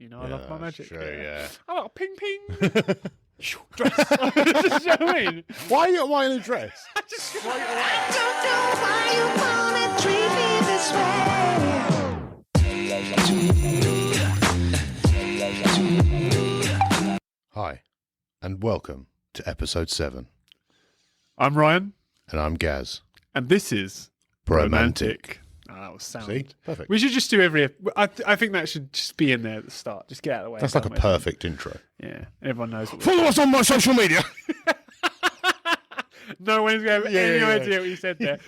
You know, I love my magic. True, yeah. I got a ping ping. Dress. You know what I mean? Why are you not wearing a dress? Just straight away. I don't know why you wanna treat me this way. Hi, and welcome to episode 7. I'm Ryan. And I'm Gaz. And this is Bromantic. Oh, that was sound. See? Perfect. We should just do every... I think that should just be in there at the start. Just get out of the way. That's like a perfect intro. Yeah, everyone knows what Follow us on my social media. No one's going to have any idea what you said there.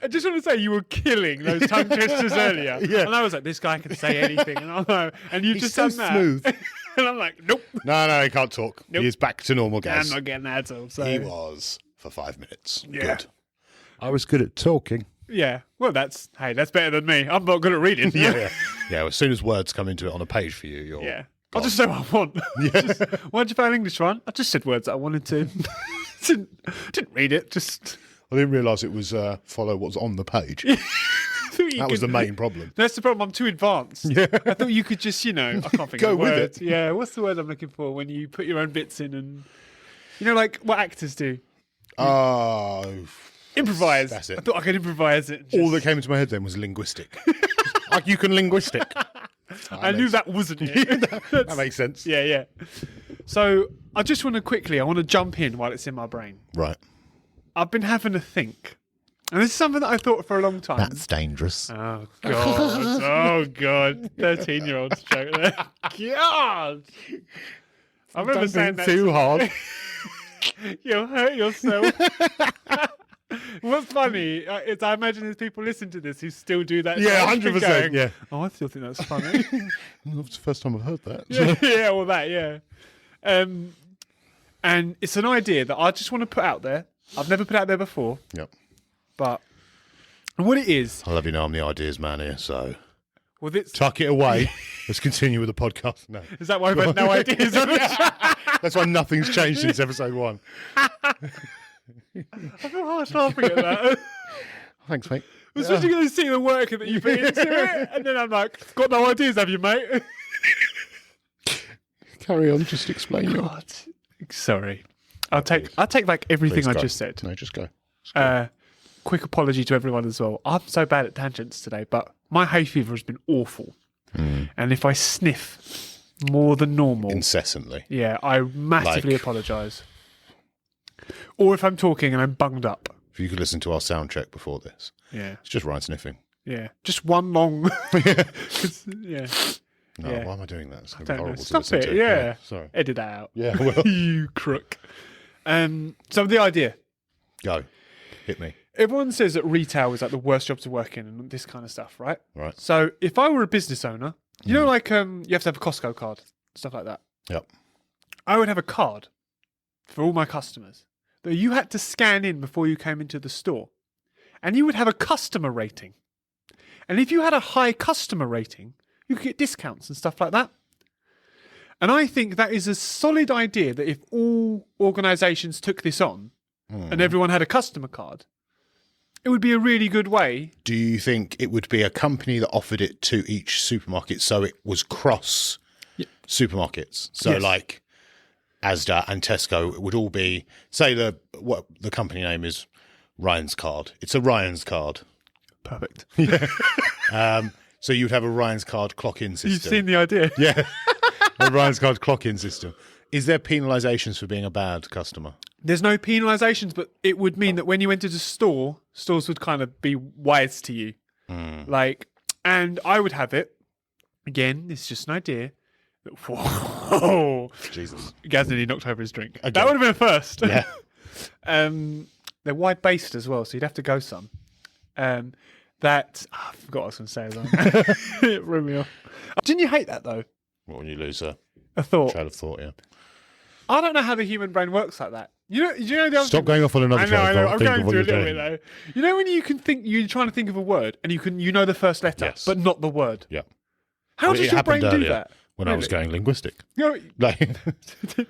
I just want to say you were killing those tongue twisters earlier. Yeah. And I was like, this guy can say anything. And I'm like, and you He's just so done that. smooth. And I'm like, nope. No, he can't talk. Nope. He is back to normal, Gaz. I'm not getting that at all. So. He was for 5 minutes. Yeah. Good. I was good at talking. Yeah. Well, that's better than me. I'm not good at reading. Yeah. As soon as words come into it on a page for you, you're... Yeah. gone. I'll just say what I want. Yeah. Why'd you fail English, Ryan? I just said words that I wanted to. didn't read it. Just... I didn't realise it was follow what's on the page. That was the main problem. That's the problem. I'm too advanced. Yeah. I thought you could just, I can't think Go of the with word. it. Yeah, what's the word I'm looking for when you put your own bits in and, like what actors do? Oh, Improvise. That's it. I thought I could improvise it. all that came into my head then was linguistic. Like you can linguistic. I knew that wasn't it. That makes sense. Yeah. So I just want to jump in while it's in my brain. Right. I've been having a think. And this is something that I thought for a long time. That's dangerous. Oh, God. Oh, God. 13-year-old's joke there. God. I remember saying that. too hard. You'll hurt yourself. What's funny is I imagine there's people listening to this who still do that. Yeah, sort of thing 100%. going, Yeah. Oh, I still think that's funny. That's the first time I've heard that. yeah, all that, yeah. And it's an idea that I just want to put out there. I've never put out there before. Yep. But what it is... I love you know I'm the ideas man here, so Well, it's, tuck it away. Let's continue with the podcast. No. is that why I've had no ideas on it? That's why nothing's changed since episode 1. I feel harsh laughing at that. Thanks, mate. Especially going to see the work that you put into it. And then I'm like, got no ideas, have you, mate? Carry on, just explain your... God. Sorry. I'll take like everything I just said. No, just go. Quick apology to everyone as well. I'm so bad at tangents today, but my hay fever has been awful. And if I sniff more than normal... Incessantly. Yeah, I massively apologise. Or if I'm talking and I'm bunged up. If you could listen to our sound check before this. Yeah. It's just Ryan sniffing. Yeah. Just one long... yeah. No, Yeah. why am I doing that? It's going to be Don't know. horrible to Stop listen it, to. yeah. Sorry. Edit that out. Yeah, well. You crook. So the idea. Go. Hit me. Everyone says that retail is like the worst job to work in and this kind of stuff, right? Right. So if I were a business owner, you know, like you have to have a Costco card, stuff like that. Yep. I would have a card for all my customers that you had to scan in before you came into the store. And you would have a customer rating. And if you had a high customer rating, you could get discounts and stuff like that. And I think that is a solid idea that if all organisations took this on and everyone had a customer card, it would be a really good way. Do you think it would be a company that offered it to each supermarket so it was cross supermarkets? So Yes. like Asda and Tesco would all be, say the company name is Ryan's Card. It's a Ryan's Card. Perfect. So you'd have a Ryan's Card clock-in system. You've seen the idea. Yeah. A Ryan's Card clock-in system. Is there penalisations for being a bad customer? There's no penalisations, but it would mean that when you entered a store, stores would kind of be wise to you. And I would have it. Again, it's just an idea. Whoa. Jesus. Gaz nearly knocked over his drink. Again. That would have been a first. Yeah. They're wide-based as well, so you'd have to go some. I forgot what I was going to say as well. It threw me off. Didn't you hate that, though? When you lose a thought. trail of thought, yeah. I don't know how the human brain works like that. You know the other Stop going off on another trail I of know. thought. I'm Think going of what through a you're little doing. bit though. You know when you can think, you're trying to think of a word and you know the first letter, Yes. but not the word. Yeah. How does It your brain happened do earlier that? when I was Really? going linguistic. You know, Like,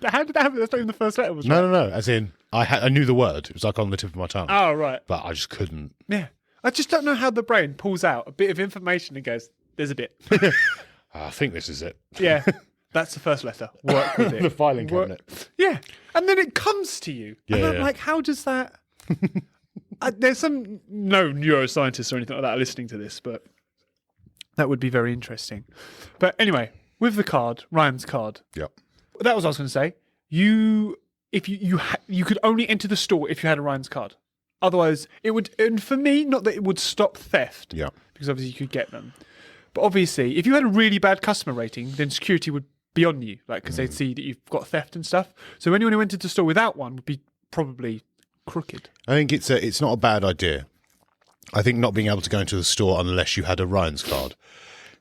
how did that happen? That's not even the first letter. Was right. no. As in, I knew the word. It was like on the tip of my tongue. Oh right. But I just couldn't. Yeah. I just don't know how the brain pulls out a bit of information and goes, "There's a bit." I think this is it. Yeah. That's the first letter. Work with it. The filing Work- cabinet. Yeah. And then it comes to you. Yeah, and I'm yeah. like, how does that... there's no neuroscientists or anything like that are listening to this, but that would be very interesting. But anyway, with the card, Ryan's card, Yep. that was what I was going to say. You could only enter the store if you had a Ryan's card. Otherwise, it would, and for me, not that it would stop theft, Yeah. because obviously you could get them. But obviously, if you had a really bad customer rating, then security would be on you, like because they'd see that you've got theft and stuff. So anyone who entered the store without one would be probably crooked. I think it's not a bad idea. I think not being able to go into the store unless you had a Ryan's card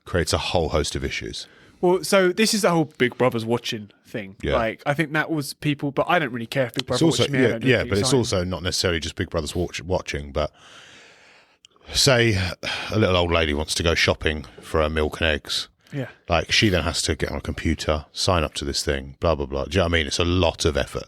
creates a whole host of issues. Well, so this is the whole Big Brother's watching thing. Yeah. Like, I think that was people, but I don't really care if Big It's Brother also watches me. I don't do it for but your it's sign. also not necessarily just Big Brother's watching. But say a little old lady wants to go shopping for her milk and eggs. Yeah. Like, she then has to get on a computer, sign up to this thing, blah, blah, blah. Do you know what I mean? It's a lot of effort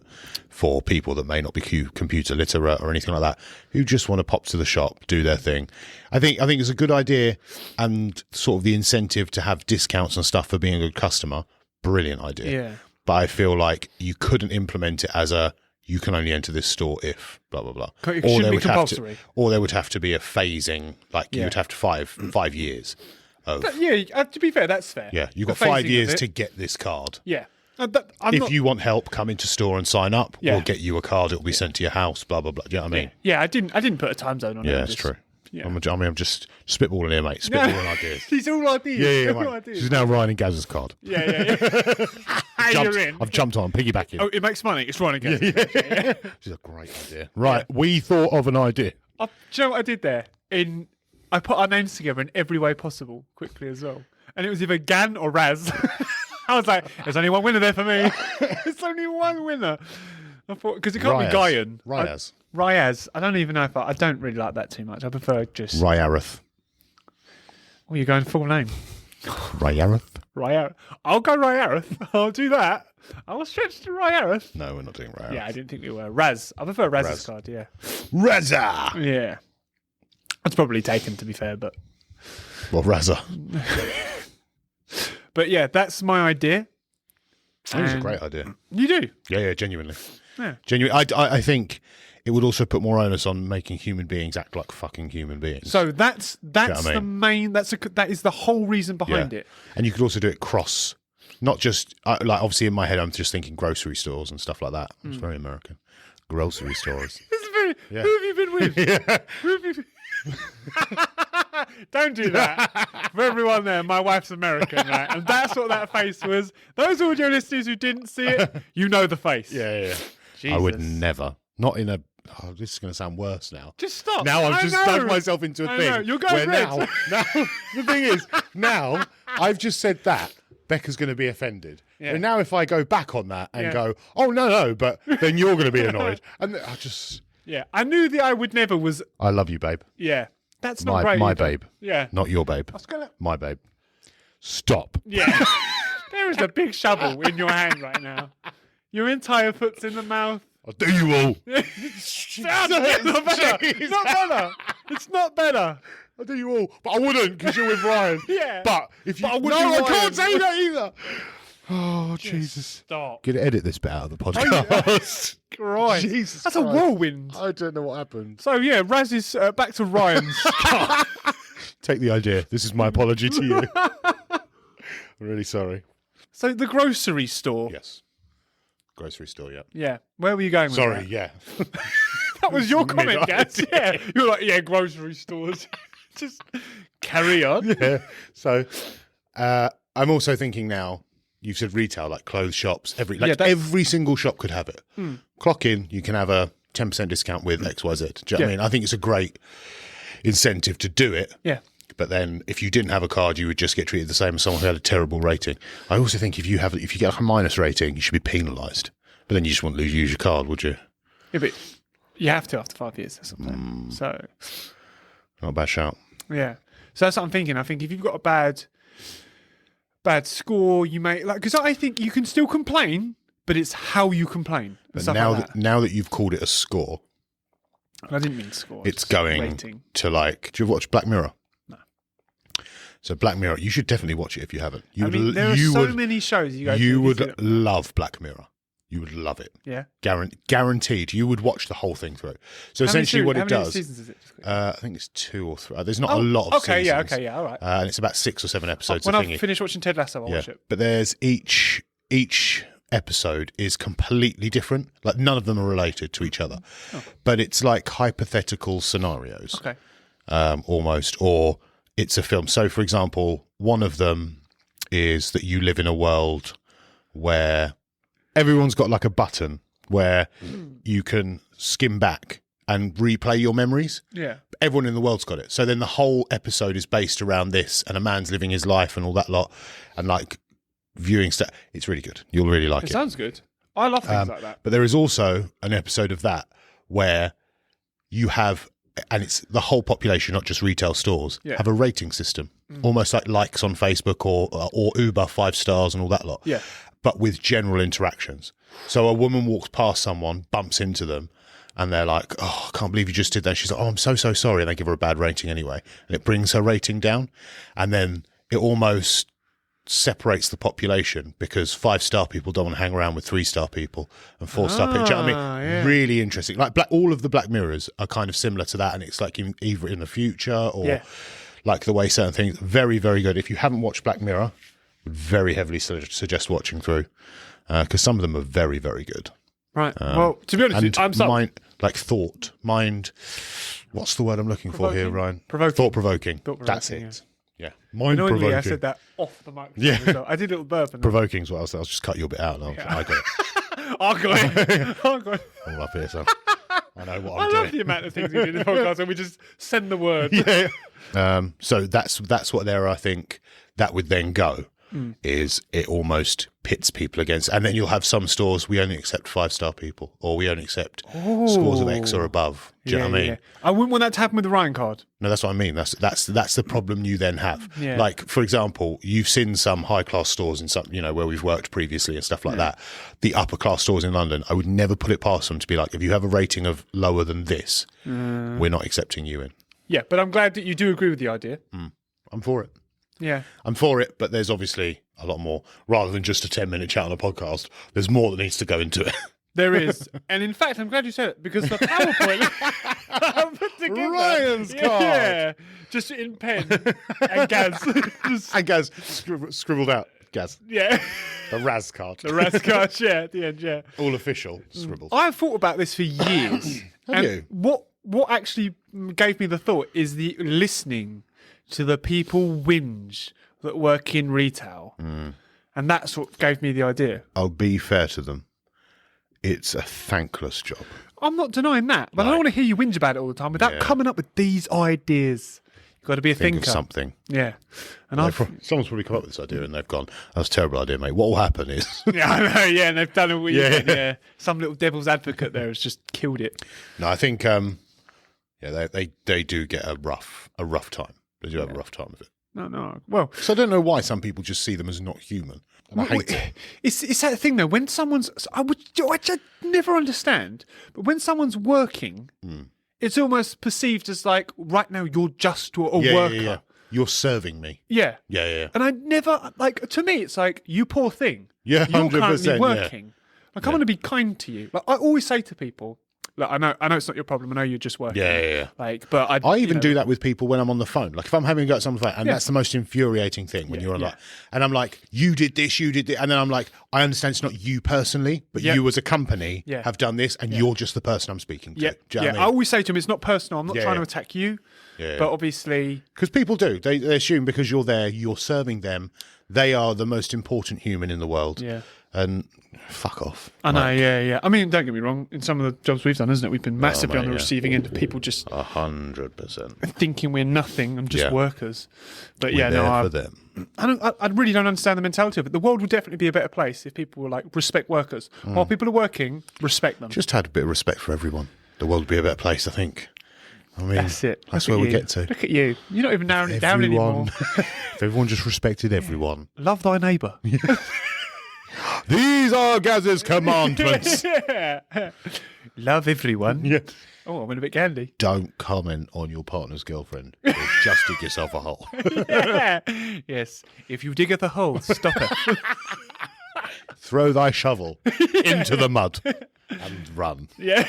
for people that may not be computer literate or anything like that, who just want to pop to the shop, do their thing. I think it's a good idea, and sort of the incentive to have discounts and stuff for being a good customer, brilliant idea. Yeah. But I feel like you couldn't implement it as you can only enter this store if blah blah blah. It shouldn't be compulsory. Or there would have to be a phasing, like you Yeah. would have to 5 years of But yeah, to be fair, that's fair. yeah. You've The got 5 phasing of years it. to get this card. Yeah. If you want help, come into store and sign up. Yeah. We'll get you a card. It'll be sent to your house. Blah blah blah. Do you know what I mean? Yeah, I didn't put a time zone on it. Yeah, I'm that's just- true. Yeah. I'm just spitballing here, mate. Spitballing ideas. These are all ideas. Yeah, All mate. ideas. She's now Ryan and Gaz's card. Yeah. You're in. I've jumped on, piggybacking. Oh, it makes money. It's Ryan again. She's a great idea. Right, we thought of an idea. Do you know what I did there? I put our names together in every way possible, quickly as well. And it was either Gan or Raz. I was like, there's only one winner there for me. There's only one winner. I thought, because it can't be Guyan. Ryaz. Ryaz. I don't even know if I don't really like that too much. I prefer just... Ryareth. Oh, you're going full name. Ryareth? Ryareth. I'll go Ryareth. I'll do that. I'll stretch to Ryareth. No, we're not doing Ryareth. Yeah, I didn't think we were. Raz. I prefer Raz's Raz. card, yeah. Razza! Yeah. That's probably taken, to be fair, but... Well, Razza. But yeah, that's my idea. I think it's a And- great idea. You do? Yeah, genuinely. Yeah. Genuinely. I think it would also put more onus on making human beings act like fucking human beings. So that's what I the mean? main. That is the whole reason behind it. And you could also do it cross, not just, like, obviously in my head, I'm just thinking grocery stores and stuff like that. It's very American. Grocery stores. It's very. Yeah. Who have you been with? Who have you been... Don't do that. For everyone there, my wife's American, right? And that's what that face was. Those audio listeners who didn't see it, you know the face. Yeah. Jesus. I would never. Not in a. Oh, this is going to sound worse now. Just stop. Now I've I just know. dug myself into a I thing. know. You're going where red. now, the thing is, now I've just said that Becca's going to be offended. Yeah. And now if I go back on that and Yeah. go, oh no, but then you're going to be annoyed, and I just, Yeah, I knew the I would never was. I love you, babe. Yeah, that's not great. My either. babe, Yeah. not your babe. I was gonna. My babe. Stop. Yeah. There is a big shovel in your hand right now. Your entire foot's in the mouth. I'll do you all. It's not better. It's not better. It's not better. I'll do you all, but I wouldn't because you're with Ryan. Yeah. But if you, But I wouldn't no, be I Ryan. can't say that either. Oh Jesus! Stop. Gonna edit this bit out of the podcast. Christ. Jesus That's a Christ. whirlwind. I don't know what happened. So yeah, Raz is back to Ryan's. Take the idea. This is my apology to you. I'm really sorry. So the grocery store. Yes. Grocery store, yeah. Yeah. Where were you going with Sorry, that? yeah. That was your comment, Mid-eyed, Gaz. Yeah. You were like, yeah, grocery stores. Just carry on. Yeah. So I'm also thinking now, you've said retail, like clothes shops, every single shop could have it. Clock in, you can have a 10% discount with XYZ. Do you know what I mean? I think it's a great incentive to do it. Yeah. But then if you didn't have a card, you would just get treated the same as someone who had a terrible rating. I also think if you get a minus rating, you should be penalised. But then you just wouldn't use your card, would you? Yeah, but you have to after 5 years or something. So Not a bad shout. yeah. So that's what I'm thinking. I think if you've got a bad score, you may because I think you can still complain, but it's how you complain. But Stuff now like that. now that you've called it a score, I didn't mean score. it's going rating. to, like, do you ever watch Black Mirror? No. So Black Mirror, you should definitely watch it if you haven't. You I mean, there are many shows you go to. You would love Black Mirror. You would love it. Yeah. Guaranteed. You would watch the whole thing through. So essentially what it does... How many seasons is it? I think it's 2 or 3. There's not a lot of seasons. Okay, all right. And it's about 6 or 7 episodes. When I finish watching Ted Lasso, I'll watch it. But there's each episode is completely different. Like none of them are related to each other. Oh. But it's like hypothetical scenarios. Okay. Almost. Or it's a film. So, for example, one of them is that you live in a world where... everyone's got like a button where you can skim back and replay your memories. Yeah. Everyone in the world's got it. So then the whole episode is based around this and a man's living his life and all that lot and like viewing stuff. It's really good. You'll really like it. It sounds good. I love things like that. But there is also an episode of that where you have, and it's the whole population, not just retail stores, have a rating system. Almost like likes on Facebook or Uber 5 stars and all that lot. Yeah. But with general interactions. So a woman walks past someone, bumps into them, and they're like, oh, I can't believe you just did that. She's like, oh, I'm so sorry. And they give her a bad rating anyway. And it brings her rating down. And then it almost separates the population because 5-star people don't want to hang around with 3-star people and 4-star people. Do you know what I mean? Yeah. Really interesting. Like all of the Black Mirrors are kind of similar to that. And it's like either in the future or like the way certain things, very, very good. If you haven't watched Black Mirror, would very heavily suggest watching through because some of them are very, very good. Right. Well, to be honest, I'm sorry. Mind. What's the word I'm looking for here, Ryan? Thought-provoking. That's it. Yeah. Mind-provoking. I said that off the microphone. Yeah. So I did a little burp. Provoking's what I'll just cut your bit out. And I got it. I got it. All up here, son. I know what I'm doing. I love the amount of things we do in the podcast and we just send the word. Yeah. So that's what there, I think, that would then go. Is it almost pits people against, and then you'll have some stores we only accept 5-star people, or we only accept scores of X or above. Do you know what I mean? I wouldn't want that to happen with the Ryan card. No, that's what I mean. That's the problem you then have. Yeah. Like, for example, you've seen some high class stores in some, where we've worked previously and stuff like that. The upper class stores in London, I would never put it past them to be like, if you have a rating of lower than this, we're not accepting you in. Yeah, but I'm glad that you do agree with the idea. I'm for it. Yeah. I'm for it, but there's obviously a lot more. Rather than just a 10-minute chat on a podcast, there's more that needs to go into it. There is. And in fact, I'm glad you said it, because the PowerPoint I put together. Ryan's card. Yeah. Just in pen. And Gaz. And Gaz scribbled out. Gaz. Yeah. The Raz card. The Raz card, at the end, All official, scribbled. I've thought about this for years. Have you? What actually gave me the thought is the listening to the people whinge that work in retail. And that's what gave me the idea. I'll be fair to them. It's a thankless job. I'm not denying that, but I don't want to hear you whinge about it all the time without coming up with these ideas. You've got to be a Think thinker. of something. Yeah. And someone's probably come up with this idea and they've gone, that's a terrible idea, mate. What will happen is... Yeah, I know, and they've done it what you said, yeah. Some little devil's advocate there has just killed it. No, I think, they do get a rough time. They do have a rough time with it. No. Well, so I don't know why some people just see them as not human. And I hate it. It's that thing though. When someone's, I never understand, but when someone's working, it's almost perceived as like, right now you're just a worker. Yeah. You're serving me. Yeah. Yeah. And I never to me, it's like, you poor thing. Yeah, 100%. You're currently working. Like, I want to be kind to you. Like, I always say to people, look, I know it's not your problem. I know you're just working. Yeah. Like, but I even do that with people when I'm on the phone. Like, if I'm having a go at someone's phone, and that's the most infuriating thing when you're on like, and I'm like, you did this, and then I'm like, I understand it's not you personally, but you as a company have done this, and you're just the person I'm speaking to. Yeah, Do you know what I mean? I always say to them, it's not personal. I'm not trying to attack you, but obviously, because people do, they assume because you're there, you're serving them. They are the most important human in the world. Yeah. And fuck off. I know, yeah. I mean, don't get me wrong. In some of the jobs we've done, isn't it? We've been massively on the receiving end of people just 100% thinking we're nothing and just workers. But we're there for them. I really don't understand the mentality of it. The world would definitely be a better place if people were like, respect workers. While people are working, respect them. Just had a bit of respect for everyone. The world would be a better place, I think. I mean, that's it. That's where we get to. Look at you. You're not even narrowing it down anymore. If everyone just respected everyone. Love thy neighbour. These are Gaz's commandments. Love everyone. Yeah. Oh, I went a bit candy. Don't comment on your partner's girlfriend. Or just dig yourself a hole. Yeah. Yes. If you dig at the hole, stop it. Throw thy shovel into the mud and run. Yeah.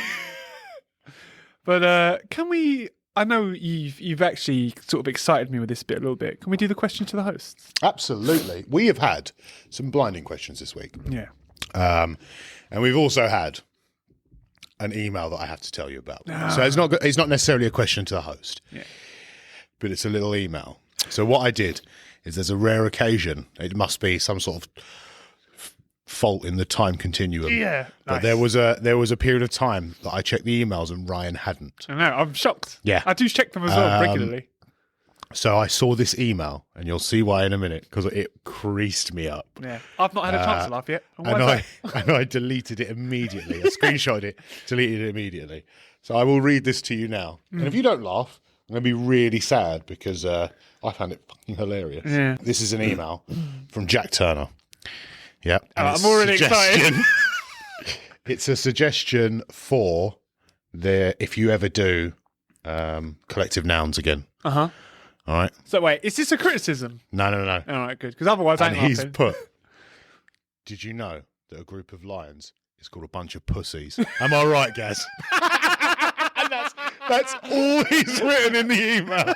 But can we? I know you've actually sort of excited me with this bit a little bit. Can we do the question to the hosts? Absolutely. We have had some blinding questions this week. Yeah. And we've also had an email that I have to tell you about. So it's not necessarily a question to the host, but it's a little email. So what I did is there's a rare occasion. It must be some sort of fault in the time continuum. Yeah. But Nice. there was a period of time that I checked the emails and Ryan hadn't. I know. I'm shocked. Yeah. I do check them as well regularly. So I saw this email, and you'll see why in a minute, because it creased me up. Yeah. I've not had a chance to laugh yet. And why is that? And I deleted it immediately. I screenshotted it, deleted it immediately. So I will read this to you now. And if you don't laugh, I'm going to be really sad because I found it fucking hilarious. Yeah. This is an email from Jack Turner. Yep. And I'm it's already excited. It's a suggestion for if you ever do collective nouns again. Uh-huh. All right. So wait, is this a criticism? No. All right, good. Because otherwise I And ain't he's laughing. put, did you know that a group of lions is called a bunch of pussies? Am I right, Gaz? And that's all he's written in the email.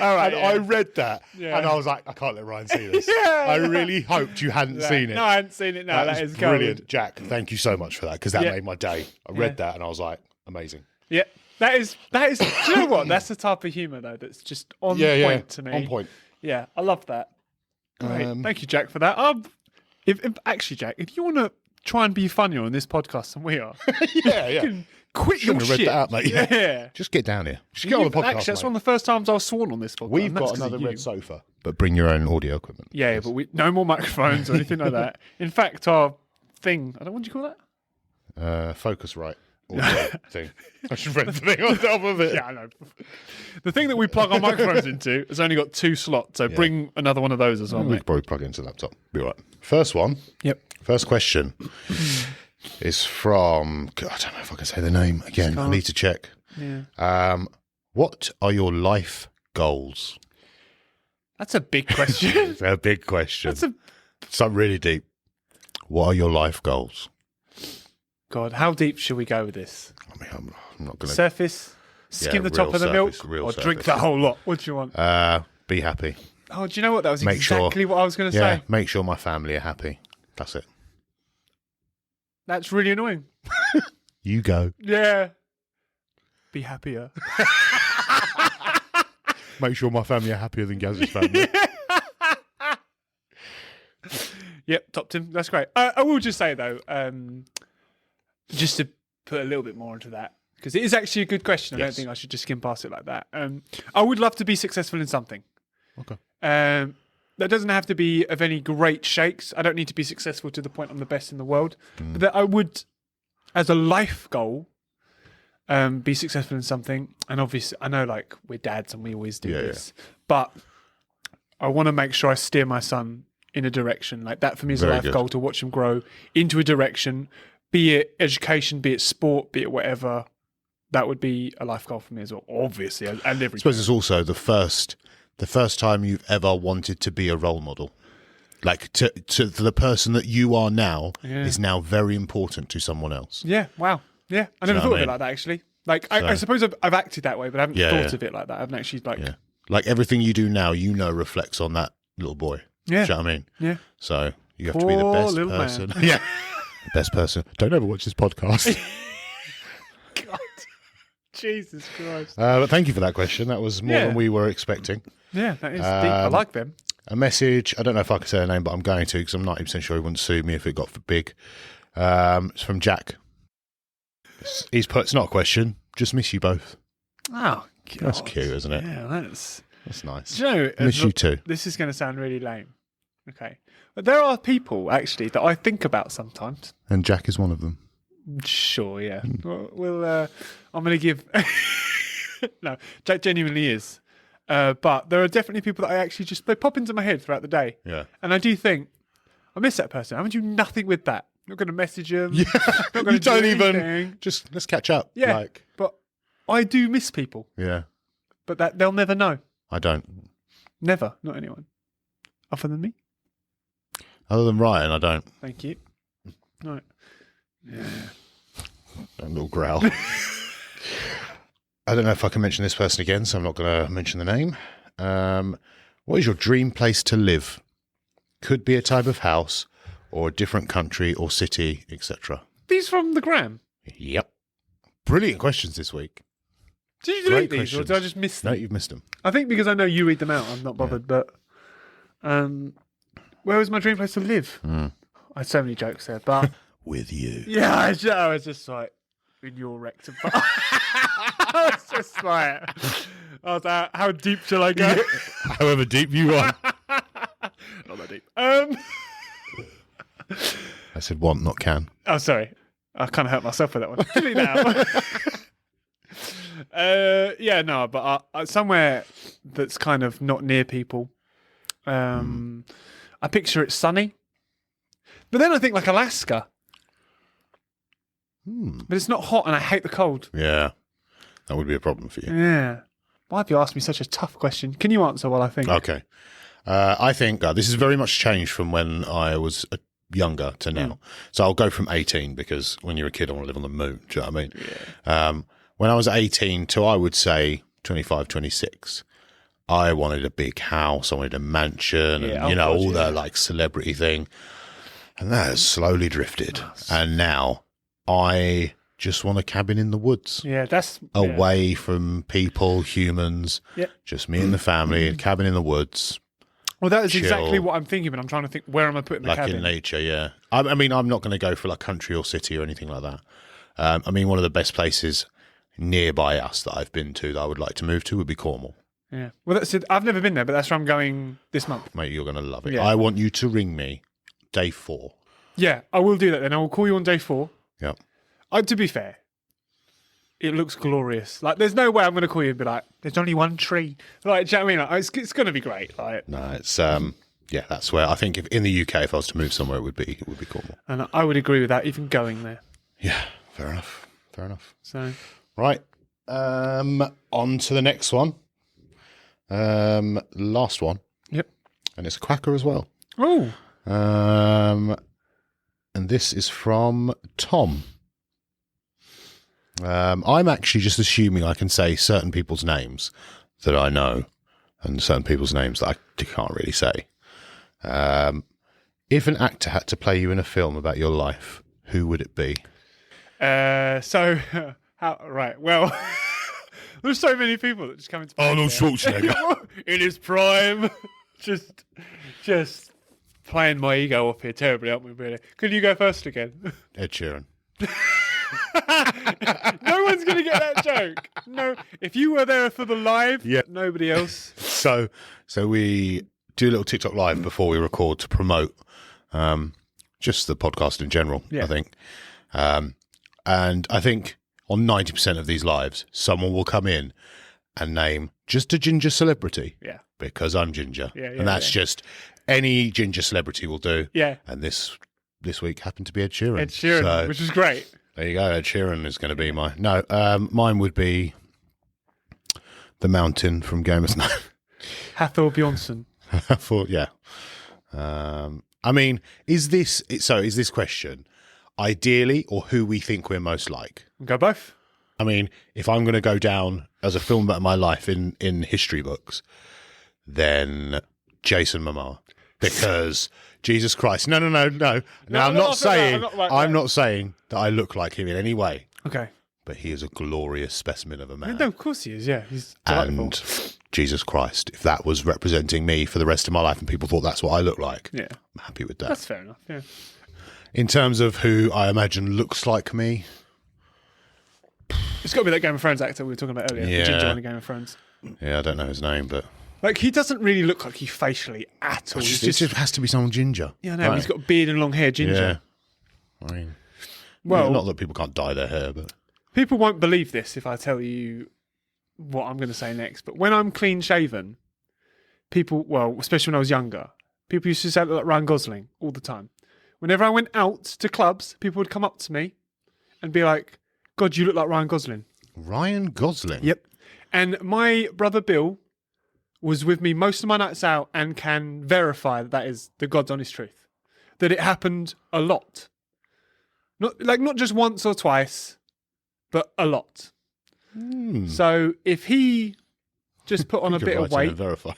All right. And I read that Yeah. and I was like, I can't let Ryan see this. Yeah. I really hoped you hadn't seen it. No, I hadn't seen it. No, that was is brilliant. gold. Jack, thank you so much for that because that Yeah. made my day. I read that and I was like, amazing. Yeah. That is. Do you know what? That's the type of humour though that's just on point to me. On point. Yeah, I love that. Great. Thank you, Jack, for that. If actually, Jack, if you want to try and be funnier on this podcast than we are, Yeah. quit your Shouldn't have read shit. that out, mate. Yeah. Just get down here. Just get on the podcast. Actually, that's mate. one of the first times I was sworn on this podcast. We've and that's got 'cause of another you. red sofa. But bring your own audio equipment. Yeah, but no more microphones or anything like that. In fact, our thing, I don't what do you call that? Focusright audio thing. I should read the thing on top of it. Yeah, I know. The thing that we plug our microphones into has only got 2 slots, so bring another one of those as well, We mate. could probably plug it into the laptop. Be all right. First one. Yep. First question is from, God, I don't know if I can say the name again. I need to check. Yeah. What are your life goals? That's a big question. It's a big question. That's a Something really deep. What are your life goals? God. How deep should we go with this? I mean, I'm not going to Surface, skim the top real of the milk, surface, real or drink surface. the whole lot. What do you want? be happy. Oh, do you know what? That was Make sure- exactly what I was going to Yeah, say. make sure my family are happy. That's it. That's really annoying. You go. Yeah. Be happier. Make sure my family are happier than Gaz's family. Yep, topped him. That's great. I will just say though, just to put a little bit more into that, because it is actually a good question. I don't Yes. think I should just skim past it like that. I would love to be successful in something. Okay. That doesn't have to be of any great shakes. I don't need to be successful to the point I'm the best in the world. But that I would, as a life goal, be successful in something. And obviously, I know like we're dads and we always do this, but I want to make sure I steer my son in a direction. Like that for me is a Very life good. goal, to watch him grow into a direction, be it education, be it sport, be it whatever. That would be a life goal for me as well, obviously, and I everything. suppose it's also the first time you've ever wanted to be a role model. Like to the person that you are now is now very important to someone else. Yeah, wow. Yeah, I never know thought what I of it mean? like that, actually. Like, I suppose I've acted that way, but I haven't Yeah, thought yeah. of it like that. I haven't actually, like... Yeah. Like everything you do now, reflects on that little boy. Yeah. Do you know what I mean? Yeah. So you have to be the Poor best little man. person. Yeah. The best person. Don't ever watch this podcast. God. Jesus Christ. But thank you for that question. That was more Yeah. than we were expecting. Yeah, that is deep. I like them. A message. I don't know if I can say her name, but I'm going to because I'm 90% sure he wouldn't sue me if it got for big. It's from Jack. He's put, it's not a question. Just miss you both. Oh, God. That's cute, isn't it? Yeah, that's... That's nice. Do you know... Miss you too. This is going to sound really lame. Okay. But there are people, actually, that I think about sometimes. And Jack is one of them. Sure, yeah. I'm going to give... No, Jack genuinely is. But there are definitely people that I actually they pop into my head throughout the day. Yeah. And I do think, I miss that person. I haven't do nothing with that. I'm not going to message them. Yeah. Not gonna You don't do even anything. just let's catch up. Yeah. Like, But I do miss people. yeah. But that they'll never know. I don't. Never. Not anyone. Other than me. Other than Ryan, I don't. Thank you. Right. Yeah. A little growl. I don't know if I can mention this person again, so I'm not going to mention the name. What is your dream place to live? Could be a type of house or a different country or city, etc. These from the gram. Yep. Brilliant questions this week. Did you delete Great these or questions. did I just miss them? No, you've missed them. I think because I know you read them out, I'm not bothered. But where was my dream place to live? I had so many jokes there, but With you. yeah, I was just like in your rectum. I was just like, I was like, how deep shall I go? However deep you want. Not that deep. I said want, not can. Oh, sorry. I kind of hurt myself with that one. Delete that out. Yeah, no, but somewhere that's kind of not near people. I picture it sunny. But then I think like Alaska. But it's not hot and I hate the cold. Yeah. That would be a problem for you. Yeah. Why have you asked me such a tough question? Can you answer while I think? Okay. I think this has very much changed from when I was younger to now. So I'll go from 18 because when you're a kid, I want to live on the moon. Do you know what I mean? Yeah. When I was 18 to, I would say, 25, 26, I wanted a big house. I wanted a mansion and, all the like celebrity thing. And that has slowly drifted. And now I just want a cabin in the woods. Yeah, that's... Away from people, humans, just me and the family, a cabin in the woods. Well, that is chill. exactly what I'm thinking, but I'm trying to think, where am I putting the Like cabin? in nature, yeah. I mean, I'm not going to go for like country or city or anything like that. I mean, one of the best places nearby us that I've been to that I would like to move to would be Cornwall. Yeah. Well, that's it. I've never been there, but that's where I'm going this month. Mate, you're going to love it. Yeah. I want you to ring me day 4. Yeah, I will do that then. I will call you on day 4. Yep. To be fair, it looks glorious. Like, there's no way I'm going to call you and be like, there's only one tree. Like, do you know what I mean? Like, it's going to be great. Like, No, it's yeah, that's where I think if in the UK, if I was to move somewhere, it would be Cornwall. and I would agree with that, even going there. Yeah, fair enough. Fair enough. So, Right. On to the next one. Last one. yep. And it's a quacker as well. Oh, And this is from Tom. I'm actually just assuming I can say certain people's names that I know and certain people's names that I can't really say. If an actor had to play you in a film about your life, who would it be? so, right, well, there's so many people that just come into mind there. Schwarzenegger. In his prime. just playing my ego up here terribly, aren't we, really? Could you go first again? Ed Sheeran. No one's going to get that joke. No, if you were there for the live, nobody else. So we do a little TikTok live before we record to promote just the podcast in general, I think. And I think on 90% of these lives, someone will come in and name just a ginger celebrity. Yeah. Because I'm ginger. Yeah, and that's just any ginger celebrity will do. Yeah. And this week happened to be Ed Sheeran. Ed Sheeran, So which is great. there you go. Ed Sheeran is going to be mine would be the Mountain from Game of Thrones. Hathor Bjornsson. I thought, yeah. I mean, is this question ideally or who we think we're most like? Go both. I mean, if I'm going to go down as a film about my life in history books, then Jason Momoa. Because Jesus Christ, no. I'm not saying that I look like him in any way, Okay. but he is a glorious specimen of a man. No, of course he is, yeah. He's delightful. And Jesus Christ, if that was representing me for the rest of my life and people thought that's what I look like, Yeah. I'm happy with that. That's fair enough, yeah. In terms of who I imagine looks like me, It's got to be that Game of Thrones actor we were talking about earlier. Yeah. The ginger one in Game of Thrones. yeah, I don't know his name, but Like, he doesn't really look like he facially at all. He's it just has to be someone ginger. yeah, no, Right. he's got a beard and long hair, ginger. Yeah. I mean, Well, not that people can't dye their hair, but people won't believe this if I tell you what I'm going to say next, but when I'm clean shaven, people, well, especially when I was younger, people used to say I look like Ryan Gosling all the time. Whenever I went out to clubs, people would come up to me and be like, God, you look like Ryan Gosling. Ryan Gosling. Yep. And my brother Bill was with me most of my nights out and can verify that is the God's honest truth. That it happened a lot. Not just once or twice, but a lot. So if he just put on a You bit can of write in weight, and verify.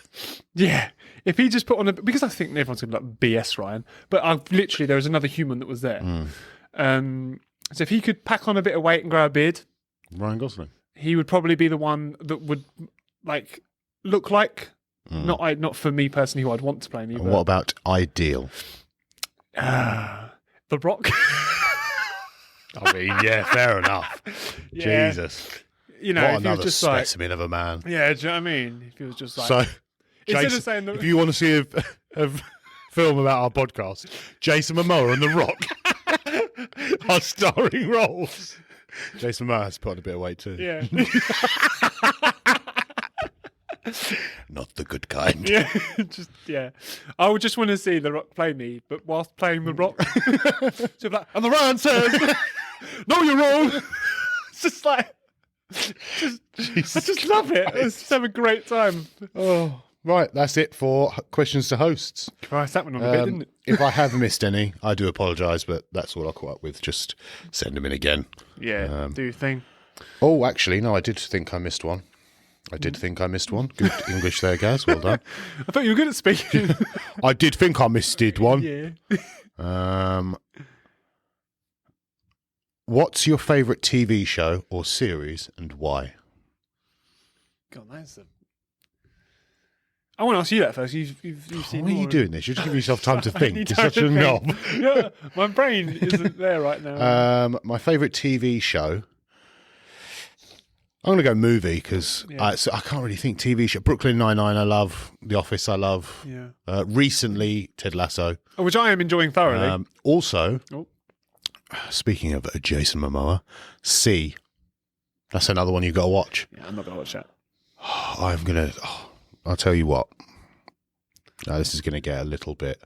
yeah. If he just put on because I think everyone's gonna be like BS Ryan, but literally there was another human that was there. So if he could pack on a bit of weight and grow a beard, Ryan Gosling. he would probably be the one that would like look like. Not for me personally, who I'd want to play me. And But, what about Ideal? The Rock. I mean, yeah, fair enough. Yeah. Jesus. You know, What if he was another just like, specimen of a man. yeah, do you know what I mean? If he was just like, So, instead Jason, of saying that, if you want to see a film about our podcast, Jason Momoa and The Rock are starring roles. Jason Momoa has put on a bit of weight too. yeah, Not the good kind. yeah, I would just want to see The Rock play me, but whilst playing The Rock, so like, and the Ryan says, "No, you're wrong." It's just like, I just love it. I just have a great time. Oh, right. That's it for questions to hosts. Christ, that went on a bit, didn't it? If I have missed any, I do apologise, but that's all I caught up with. Just send them in again. Yeah, do your thing. Oh, actually, no, I did think I missed one. Good English there, Gaz. Well done. I thought you were good at speaking. I did think I missed one. Yeah. What's your favourite TV show or series and why? God, that's a. I want to ask you that first. You've seen. Why are you more. doing this? You're just giving yourself time to I think. need You're time such to a think. knob. Yeah, my brain isn't there right now. My favourite TV show. I'm going to go movie because I can't really think TV show. Brooklyn Nine-Nine, I love. The Office, I love. Yeah. Recently, Ted Lasso. Which I am enjoying thoroughly. Also, Oh. speaking of Jason Momoa, C. That's another one you've got to watch. Yeah, I'm not going to watch that. I'll tell you what. Now, this is going to get a little bit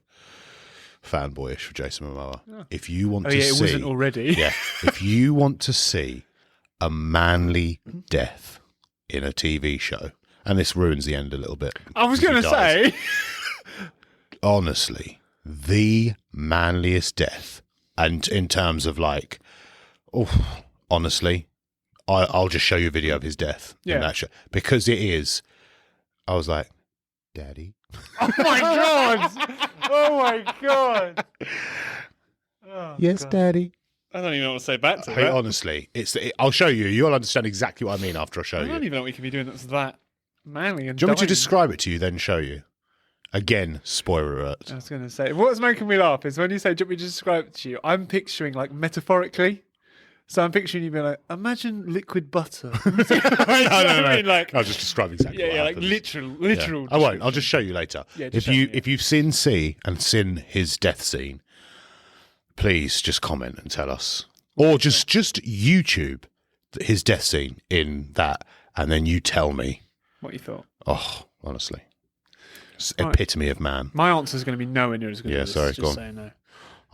fanboyish for Jason Momoa. If you want to It see... wasn't already. Yeah. If you want to see a manly death in a TV show, and this ruins the end a little bit. I was going to He dies. say. Honestly, the manliest death. And in terms of like, honestly, I'll just show you a video of his death in that show. Because it is, I was like, Daddy. Oh my God. Oh my God. Oh, Yes, God. Daddy. I don't even know what to say back to Hey, that. honestly, I'll show you. You'll understand exactly what I mean after I show I you. don't even know what we can be doing that's that manly and Do you want me to dying. describe it to you, then show you? Again, spoiler alert. I was going to say, what's making me laugh is when you say, do you want me to describe it to you? I'm picturing like metaphorically. So I'm picturing you being like, imagine liquid butter. no. I mean, like, I'll just describe exactly what like happens. literal. Yeah. I won't. I'll just show you later. Yeah, just show me, yeah. If you've seen C and seen his death scene, please just comment and tell us, or just YouTube his death scene in that, and then you tell me. What you thought? Oh, honestly, it's Right. epitome of man. My answer is going to be nowhere near as good. Yeah, as this, sorry, just go on. saying no.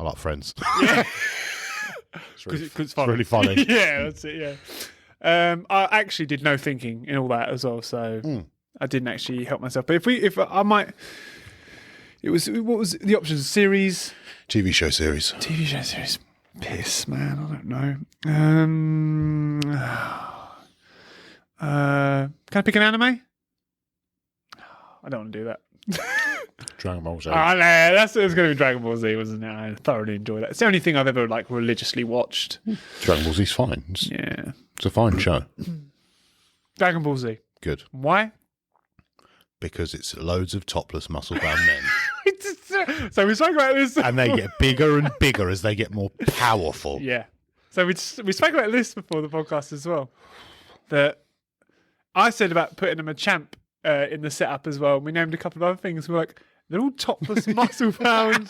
I like Friends. Because it's really funny. Yeah, that's it. Yeah. I actually did no thinking in all that as well, so I didn't actually help myself. But if I might, what was the options? Series, TV show series. TV show series. Piss, man. I don't know. Can I pick an anime? I don't want to do that. Dragon Ball Z. Oh, no, that's it was going to be Dragon Ball Z, wasn't it? I thoroughly enjoyed that. It's the only thing I've ever like religiously watched. Dragon Ball Z's fine. Yeah, It's a fine show. Dragon Ball Z. Good. Why? Because it's loads of topless muscle-bound men. So we spoke about this, And they get bigger and bigger as they get more powerful. yeah. So we spoke about this before the podcast as well. That I said about putting them a champ in the setup as well. We named a couple of other things. We're like, they're all topless muscle bound.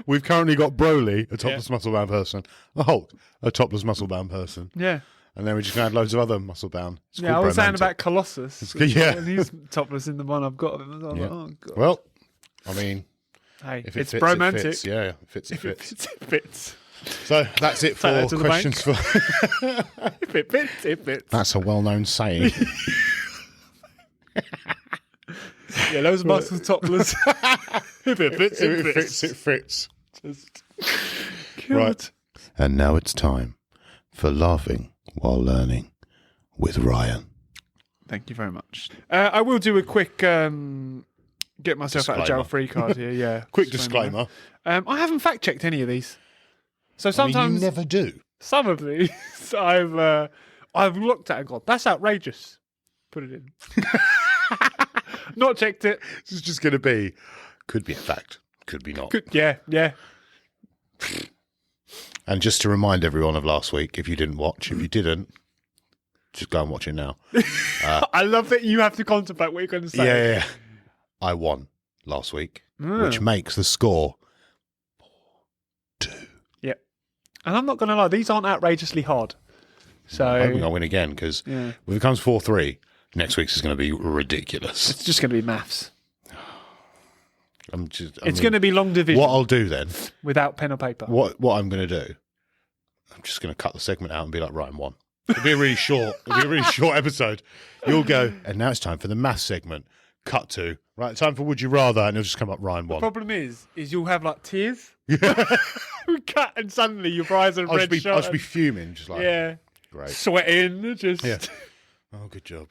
We've currently got Broly, a topless muscle-bound person. A Hulk, a topless muscle-bound person. Yeah. And then we're just going to add loads of other muscle bound. It's Yeah, I called was saying Bromantic. about Colossus. Yeah. And he's topless in the one I've got of him. I was Yeah. like, oh, God. Well, I mean, Hey, if it it's fits, Bromantic. it fits. Yeah, it fits, it If it fits. fits, it fits. So that's it Take for that to the questions for... If it fits, it fits. That's a well-known saying. Yeah, loads of muscles topless. If it fits, If it it fits. fits, it fits. Just... Right. And now it's time for Laughing While Learning with Ryan. Thank you very much. I will do a quick get myself out of jail Disclaimer. free card here. Yeah, Quick disclaimer. I haven't fact checked any of these, so I mean, sometimes you never do. some of these I've looked at and gone, that's outrageous. Put it in. Not checked it. This is just going to be, could be a fact, could be not. Good. Yeah. And just to remind everyone of last week, if you didn't watch, if you didn't, just go and watch it now. I love that you have to contemplate what you're going to say. Yeah. I won last week, which makes the score 4-2. Yeah. And I'm not going to lie, these aren't outrageously hard. So I'm hoping I'll win again because yeah. if it comes 4-3, next week's is going to be ridiculous. It's just going to be maths. It's going to be long division What I'll do then, without pen or paper. what I'm going to do, I'm just going to cut the segment out and be like, Ryan won. It'll be a really short, episode. You'll go, and now it's time for the math segment. Cut to, right, time for Would You Rather, and it'll just come up, Ryan won. Problem is you'll have like tears. We cut and suddenly your eyes are I'll red just be fuming, just like, yeah. great. Sweating, just Yeah. Oh, good job.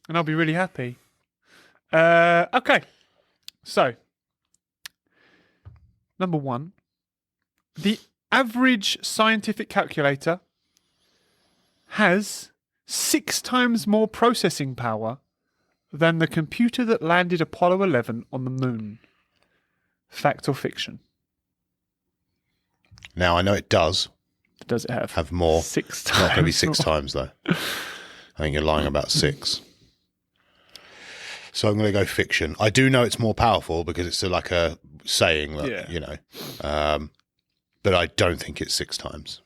and I'll be really happy. Okay. So, number 1. The average scientific calculator has 6 times more processing power than the computer that landed Apollo 11 on the moon. Fact or fiction? Now, I know it does Does it have more. 6 It's not going to be times 6 more? times, though. I think you're lying about 6. So I'm going to go fiction. I do know it's more powerful because it's like a saying that, Yeah. you know. But I don't think it's 6 times.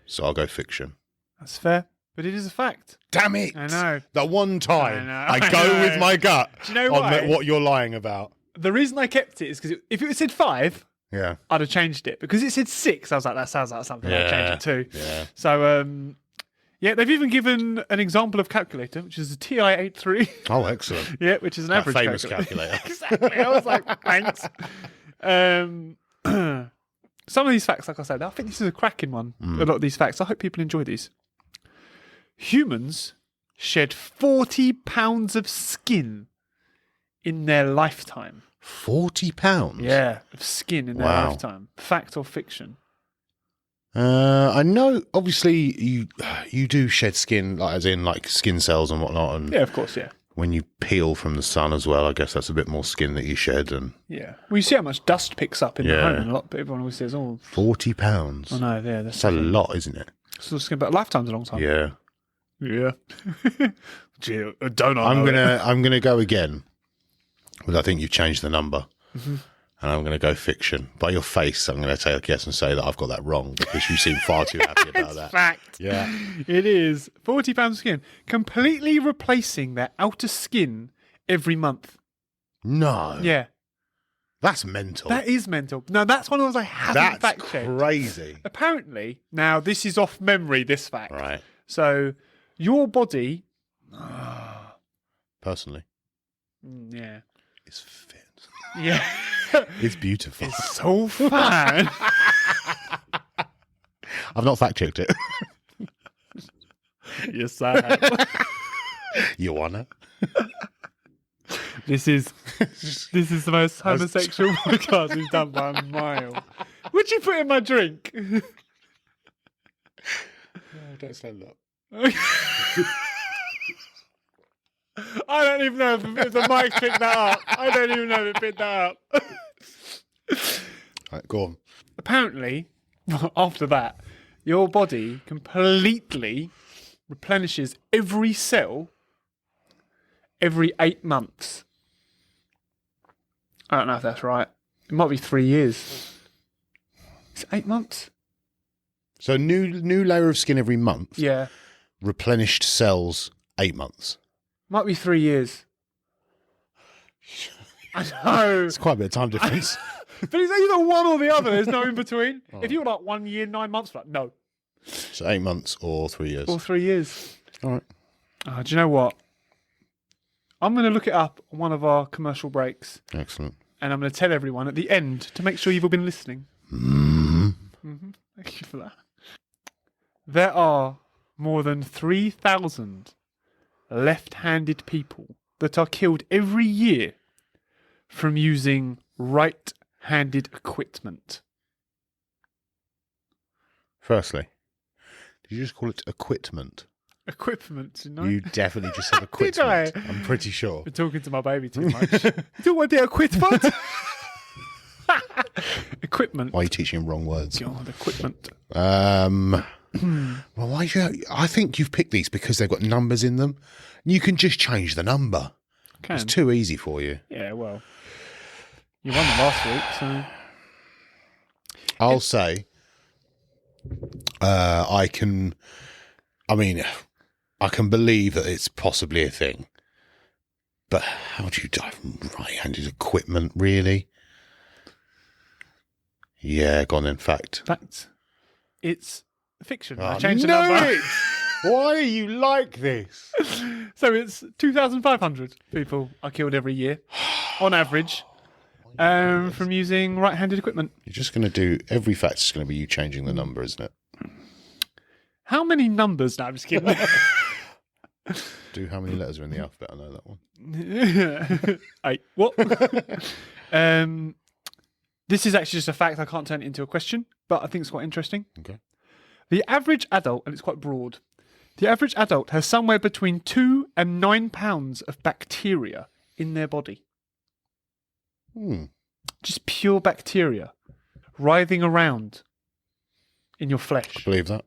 So I'll go fiction. That's fair, but it is a fact. Damn it! I know. The one time I I go know. with my gut Do you know on why? what you're lying about. The reason I kept it is because if it had said 5, Yeah. I'd have changed it. Because it said 6, I was like, that sounds like something I'd change it to. Yeah. So, yeah, they've even given an example of calculator, which is a TI-83. Oh, excellent. Yeah, which is an That average famous calculator. calculator. Exactly. I was like, thanks. Some of these facts, like I said, I think this is a cracking one. A lot of these facts. I hope people enjoy these. Humans shed 40 pounds of skin in their lifetime. £40? Yeah, of skin in their Wow. lifetime. Fact or fiction? I know, obviously, you do shed skin, like as in like skin cells and whatnot. And Yeah, of course, yeah. when you peel from the sun as well, I guess that's a bit more skin that you shed. And Yeah. Well, you see how much dust picks up in the Yeah. home, and a lot of people always says, oh, £40. oh no, yeah, that's That's a lot, isn't it? so skin, but a lifetime's a long time. Yeah. Yeah. Gee, don't I I'm know it? gonna go again, but I think you've changed the number, Mm-hmm. and I'm gonna go fiction. By your face, I'm gonna take a guess and say that I've got that wrong because you seem far too happy about that. Fact. Yeah. It is 40 pounds of skin, completely replacing their outer skin every month. No. Yeah. That's mental. That is mental. Now, that's one of those I haven't That's fact checked. crazy. Apparently, now this is off memory, this fact. Right. So, your body. Personally, Yeah. it's fit. Yeah. It's beautiful. It's so fun. I've not fact checked it. Yes, I have. You wanna? This is the most homosexual podcast we've done by a mile. What'd you put in my drink? Don't stand up. I don't even know if the mic picked that up. I don't even know if it picked that up. Right, go on. Apparently, after that, your body completely replenishes every cell every 8 months. I don't know if that's right. It might be 3 years. Is it 8 months? So new layer of skin every month. Yeah. replenished cells 8 months. Might be 3 years. I know. It's quite a bit of time difference. But it's either one or the other. There's no in between. If you're like 1 year, 9 months, like, no. So 8 months or 3 years. Or 3 years. All right. Do you know what? I'm going to look it up on one of our commercial breaks. Excellent. And I'm going to tell everyone at the end to make sure you've all been listening. Thank you for that. There are more than 3,000 left-handed people that are killed every year from using right-handed equipment. Firstly, did you just call it equipment? Equipment, you know? You definitely just said equipment. Did I? I'm pretty sure. Been talking to my baby too much. You don't want the equipment? Equipment. Why are you teaching him wrong words? God, equipment. Well, why? I think you've picked these because they've got numbers in them. You can just change the number. Can. It's too easy for you. Yeah, well, you won them last week, so I'll say, I can believe that it's possibly a thing. But how do you die from right-handed equipment, really? Yeah, go on then, fact. fact. It's fiction. Oh, I changed the no, number. Why are you like this? So it's 2,500 people are killed every year, on average, from using right-handed equipment. You're just going to do, every fact is going to be you changing the number, isn't it? How many numbers? No, I'm just kidding. Do how many letters are in the alphabet? I know that one. 8. What? This is actually just a fact. I can't turn it into a question, but I think it's quite interesting. Okay. The average adult, and it's quite broad, the average adult has somewhere between 2 and 9 pounds of bacteria in their body. Just pure bacteria writhing around in your flesh. Believe that?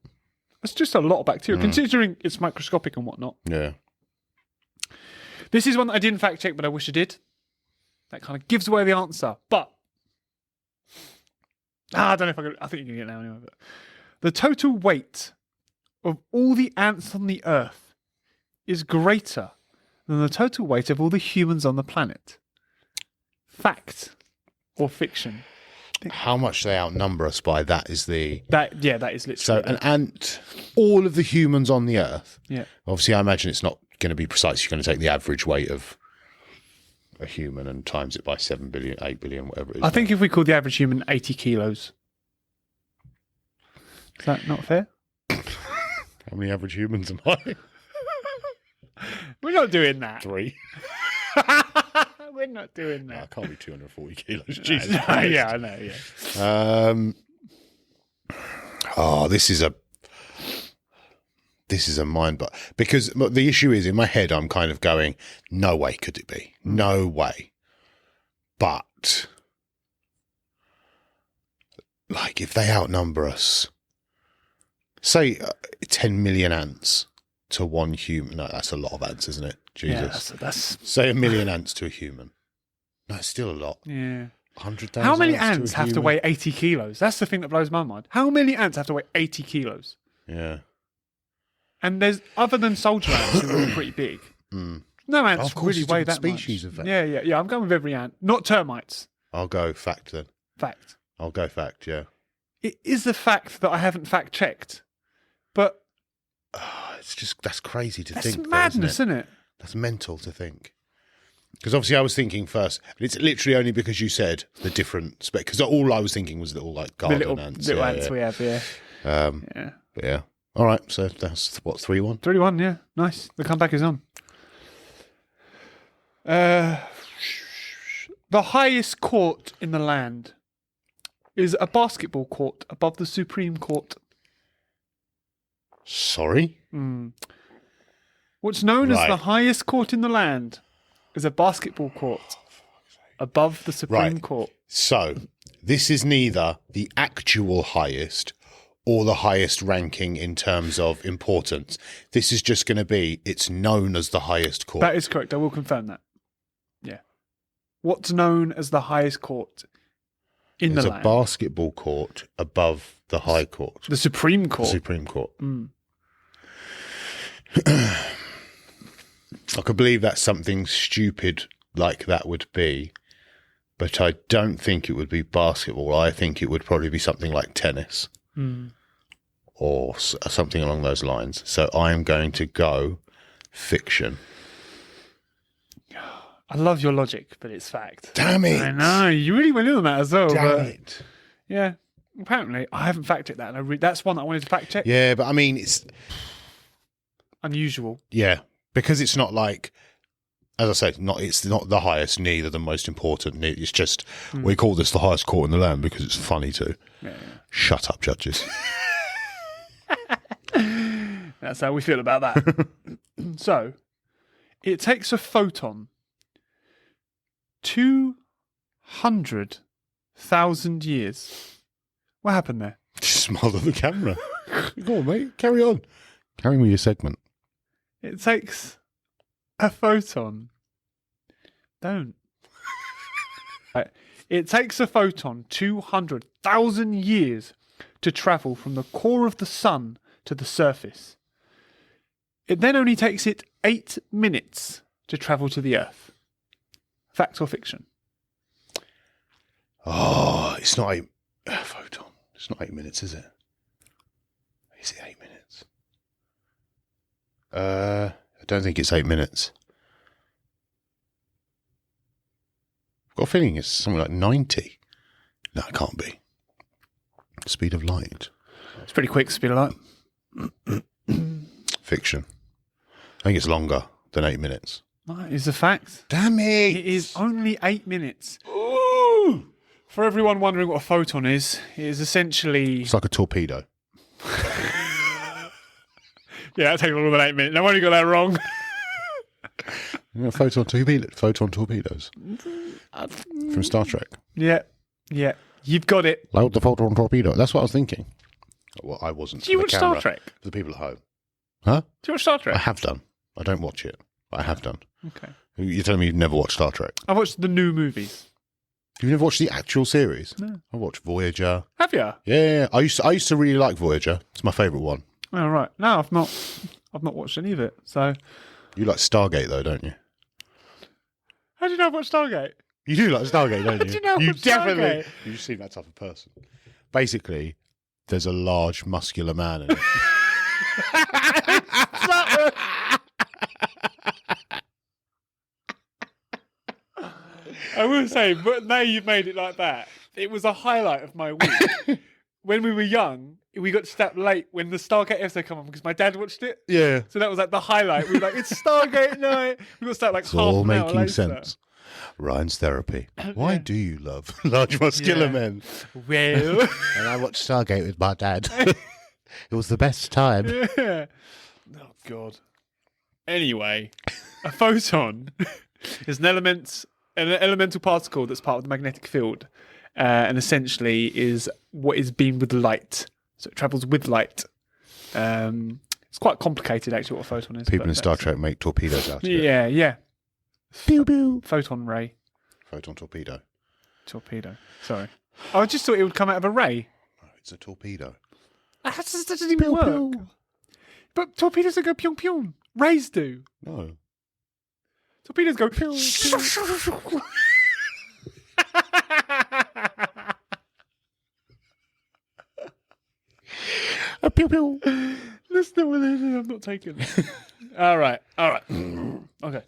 It's just a lot of bacteria, considering it's microscopic and whatnot. Yeah. This is one that I didn't fact check, but I wish I did. That kind of gives away the answer. But I don't know if I think you can get it now anyway. But the total weight of all the ants on the earth is greater than the total weight of all the humans on the planet. Fact or fiction? How much they outnumber us by, that is the... That is literally. So an ant, all of the humans on the earth, Yeah. obviously I imagine it's not going to be precise. You're going to take the average weight of a human and times it by 7 billion, 8 billion, whatever it is. I think if we call the average human 80 kilos. Is that not fair? How many average humans am I? We're not doing that. 3. We're not doing I that. can't be 240 kilos. Jesus Yeah, Christ. I know, yeah. This is a mind, but because the issue is in my head, I'm kind of going, no way could it be, no way. But like, if they outnumber us, say 10 million ants to one human, no, that's a lot of ants, isn't it? Jesus, Yeah, that's say 1 million ants to a human. No, it's still a lot. yeah. 100,000. How many ants ants to a have to human? weigh 80 kilos? That's the thing that blows my mind. How many ants have to weigh 80 kilos? Yeah. And there's, other than soldier ants, who are pretty big, no ants Of course, really it's weigh different that much. species of ant. Yeah. I'm going with every ant, not termites. I'll go fact then. Fact. I'll go fact. Yeah. It is the fact that I haven't fact checked, but It's just, that's crazy to that's think. madness, isn't it? isn't it? That's mental to think. Because obviously I was thinking first, but it's literally only because you said the different because all I was thinking was little like The garden little ants. ants we have, yeah. Yeah. But yeah. All right. So that's what 3-1. 3-1, yeah. Nice. The comeback is on. The highest court in the land is a basketball court above the Supreme Court. Sorry. What's known as Right. the highest court in the land is a basketball court above the Supreme Right. Court. So this is neither the actual highest or the highest ranking in terms of importance. This is just going to be, it's known as the highest court. That is correct. I will confirm that. Yeah. What's known as the highest court in There's the a land? basketball court above the High Court, The Supreme the Court. Supreme Court. I could believe that something stupid like that would be, but I don't think it would be basketball. I think it would probably be something like tennis or something along those lines. So I'm going to go fiction. I love your logic, but it's fact. Damn it. I know. You really went in on that as well. Damn but it. Yeah. Apparently, I haven't fact checked that. And that's one that I wanted to fact check. Yeah, but I mean, it's... Unusual. Yeah, because it's not like... As I said, it's not the highest, neither the most important. It's just, we call this the highest court in the land because it's funny too. Yeah. Shut up, judges. That's how we feel about that. So, it takes a photon 200,000 years. What happened there? Just smiled at the camera. Go on, mate. Carry on. Carry on with your segment. It takes a photon. Don't. Right. It takes a photon 200,000 years to travel from the core of the sun to the surface. It then only takes it 8 minutes to travel to the Earth. Fact or fiction? Oh, it's not a photon. It's not 8 minutes, is it? Is it 8 minutes? I don't think it's 8 minutes. I've got a feeling it's something like 90. No, it can't be. Speed of light. It's pretty quick, speed of light. Fiction. I think it's longer than 8 minutes. That is a fact. Damn it! It is only 8 minutes. Ooh! For everyone wondering what a photon is, it is essentially... It's like a torpedo. Yeah, that takes longer than 8 minutes. No wonder you got that wrong. You know, photon torpedoes. From Star Trek. Yeah. You've got it. Load the photon torpedo. That's what I was thinking. Well, I wasn't. Do you for the watch Star camera, Trek? For the people at home. Huh? Do you watch Star I Trek? have done. I don't watch it, but I have done. Okay. You're telling me you've never watched Star Trek? I've watched the new movies. You've never watched the actual series? No. I watched Voyager. Have you? Yeah. I used to really like Voyager. It's my favourite one. Oh, right. No, I've not watched any of it. So, You like Stargate though, don't you? how do you know I've watched Stargate? You do like Stargate, don't you? Do you know you what's definitely. Stargate? You just seem that type of person. Basically, there's a large, muscular man in it. I will say, but now you've made it like that. It was a highlight of my week. When we were young, we got to stay up late when the Stargate episode came on because my dad watched it. Yeah. So that was like the highlight. We were like, it's Stargate night. We got to start like It's half all an hour making later. sense. Ryan's therapy. Why do you love large muscular Yeah. men? Well, And I watched Stargate with my dad. It was the best time. yeah. Oh God. Anyway, a photon is an elemental particle that's part of the magnetic field, and essentially is what is beamed with light. So it travels with light. It's quite complicated, actually, what a photon is. People but in Star that's- Trek make torpedoes out of it. Yeah. Pew pew. Photon ray. Photon torpedo. Torpedo. Sorry. I just thought it would come out of a ray. No, it's a torpedo. That doesn't even work. But torpedoes don't go pyong pyong. Rays do. No. Torpedoes go. Pew pew. That's not what it is. I'm not taking it. All right. Okay.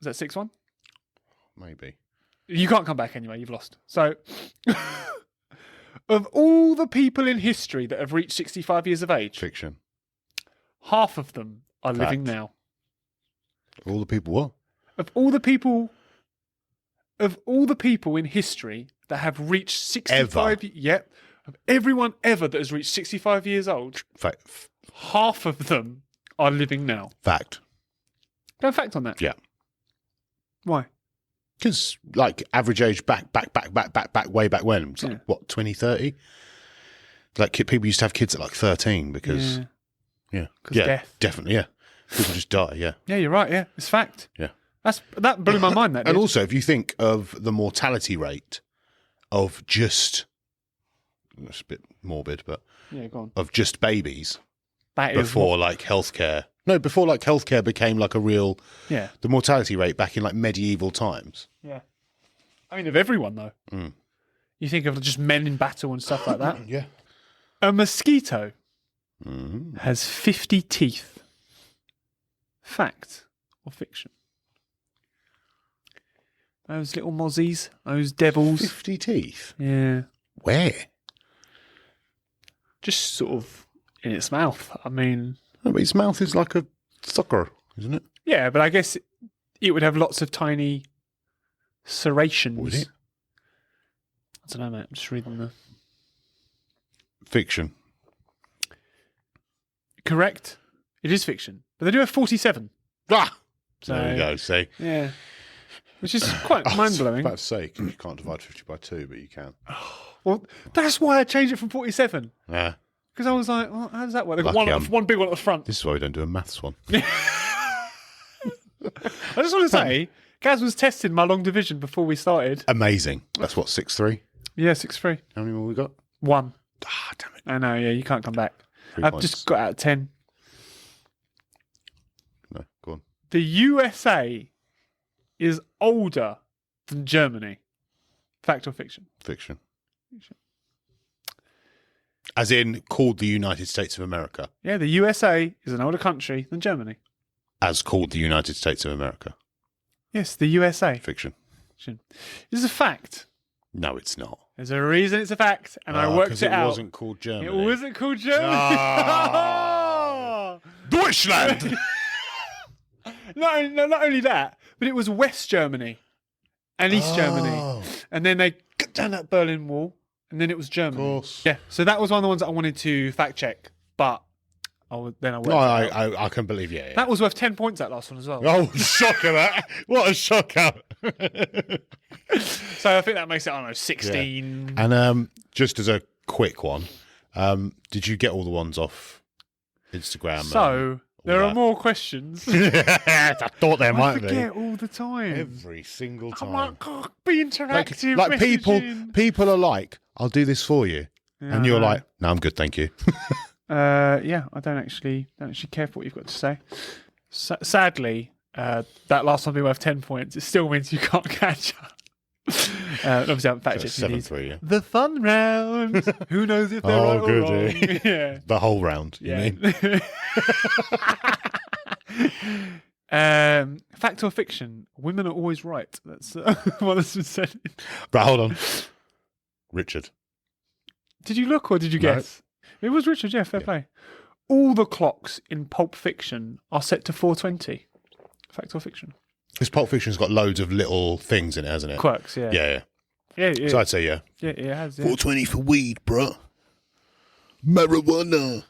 Is that 6-1? Maybe. You can't come back anyway. You've lost. So, of all the people in history that have reached 65 years of age, Fiction. half of them are living Fact. now. All the people what? Of all the people in history that have reached 65, yep, of everyone ever that has reached 65 years old, half of them are living now. Fact. Go fact on that. Yeah. Why? Because, like, average age back, way back when. It's like, Yeah. what, 20, 30? Like, people used to have kids at, like, 13 because... Yeah. 'Cause death. Definitely, yeah. People just die, yeah. Yeah, you're right. Yeah, it's fact. Yeah. That blew my mind. That And did. also, if you think of the mortality rate of just... It's a bit morbid, but... Yeah, go on. Of just babies, That is before like healthcare. No, before like healthcare became like a real. Yeah. The mortality rate back in like medieval times. Yeah. I mean, of everyone, though. You think of just men in battle and stuff like that. Yeah. A mosquito has 50 teeth. Fact or fiction? Those little mozzies, those devils. 50 teeth. Yeah. Where? Just sort of in its mouth. I mean, No, but its mouth is like a sucker, isn't it? yeah, but I guess it would have lots of tiny serrations. Would it? I don't know, mate. I'm just reading the... Fiction. Correct. It is fiction. But they do have 47. Ah! So, There we go, see? Yeah. Which is quite mind-blowing. About to say, 'cause you can't divide 50 by 2, but you can. Well, that's why I changed it from 47. Yeah. Because I was like, well, how does that work? They've got Lucky one big one at the front. This is why we don't do a maths one. I just want to say, Gaz was testing my long division before we started. Amazing. That's what, 6-3? Yeah, 6-3. How many more we got? 1. Ah, damn it. I know, yeah, you can't come back. 3 I've points. just got out of 10. No, go on. The USA is older than Germany. Fact or fiction? Fiction. As in, called the United States of America. Yeah, the USA is an older country than Germany. As called the United States of America. Yes, the USA. Fiction. This is a fact. No, it's not. There's a reason it's a fact, and I worked it out. It wasn't called Germany. It wasn't called Germany. Ah. Deutschland! Not only that, but it was West Germany and East Germany. Oh. And then they cut down that Berlin Wall, and then it was Germany. Of course. Yeah, so that was one of the ones that I wanted to fact check, but then I worked No, it out. I can believe, yeah. That was worth 10 points, that last one as well. Oh, shocker that. What a shocker. So I think that makes it, I don't know, 16. Yeah. And just as a quick one, did you get all the ones off Instagram? So there are more questions. I thought there I might be. forget all the time. Every single I'm time. like, God, be interactive. Like messaging. people are like, I'll do this for you. Yeah, And you're I know. like, no, I'm good, thank you. Yeah, I don't actually care for what you've got to say. Sadly, that last one being worth 10 points, it still means you can't catch up. Obviously, I haven't fact checked these. 7-3, yeah. The fun round. Who knows if they're right or good, wrong? Yeah. The whole round, you Yeah. mean? Fact or fiction? Women are always right. That's what has been said. But hold on. Richard. Did you look or did you No. guess? It was Richard, yeah, fair play. All the clocks in Pulp Fiction are set to 4:20. Fact or fiction? This Pulp Fiction's got loads of little things in it, hasn't it? Quirks, yeah. Yeah. Yeah. So I'd say yeah. Yeah, it has. Yeah. 420 for weed, bro. Marijuana.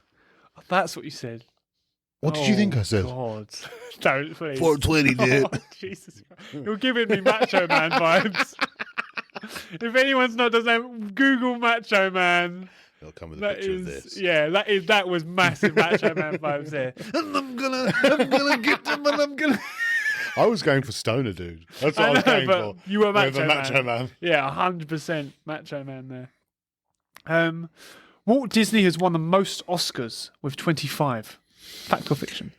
That's what you said. What did you think I said? God. Don't, please. 420, dude. Oh, Jesus Christ. You're giving me Macho Man vibes. If anyone's not doesn't have Google Macho Man. It'll come with a That picture is, of this. yeah, that was massive Macho Man vibes there. And I'm gonna get them and I'm gonna... I was going for Stoner, dude. That's what I, was going but for. you were With Macho a Man. Macho Man. Yeah, 100% Macho Man there. Walt Disney has won the most Oscars with 25. Fact or fiction?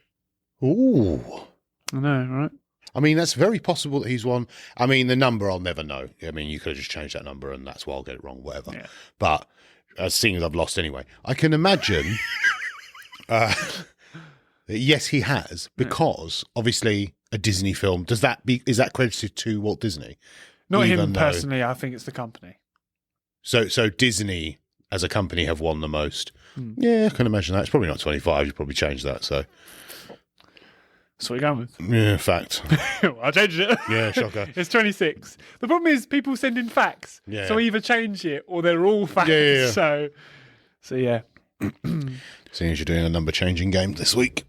Ooh. I know, right? I mean, that's very possible that he's won. I mean, the number I'll never know. I mean, you could have just changed that number and that's why I'll get it wrong, whatever. Yeah. But seeing as I've lost anyway, I can imagine... yes, he has, because obviously a Disney film, is that credited to Walt Disney? Not Even him though- personally, I think it's the company. So Disney as a company have won the most. Yeah, I can imagine that. It's probably not 25. You probably changed that. So That's what you're going with. yeah, fact. Well, I changed it. Yeah, shocker. It's 26. The problem is people send in facts. Yeah. So either change it or they're all facts. Yeah. So yeah. Seeing as you're doing a number changing game this week.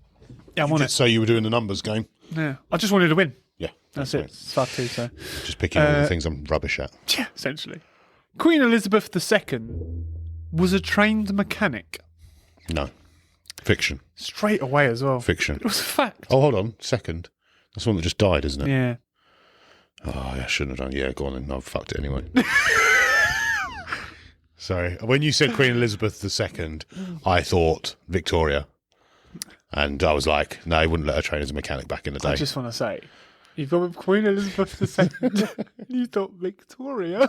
Yeah, I'm on it. So you were doing the numbers game. Yeah. I just wanted to win. Yeah, That's it. right. It's fun too, so. Just picking all the things I'm rubbish at. Yeah, essentially. Queen Elizabeth II was a trained mechanic. No. Fiction. Straight away as well. Fiction. It was a fact. Oh, hold on. Second. That's the one that just died, isn't it? Yeah. Oh, yeah, I shouldn't have done. Yeah, go on then. I've fucked it anyway. Sorry. When you said Queen Elizabeth II, I thought Victoria. And I was like, no, he wouldn't let her train as a mechanic back in the day. I just want to say, you've got Queen Elizabeth II. You thought Victoria.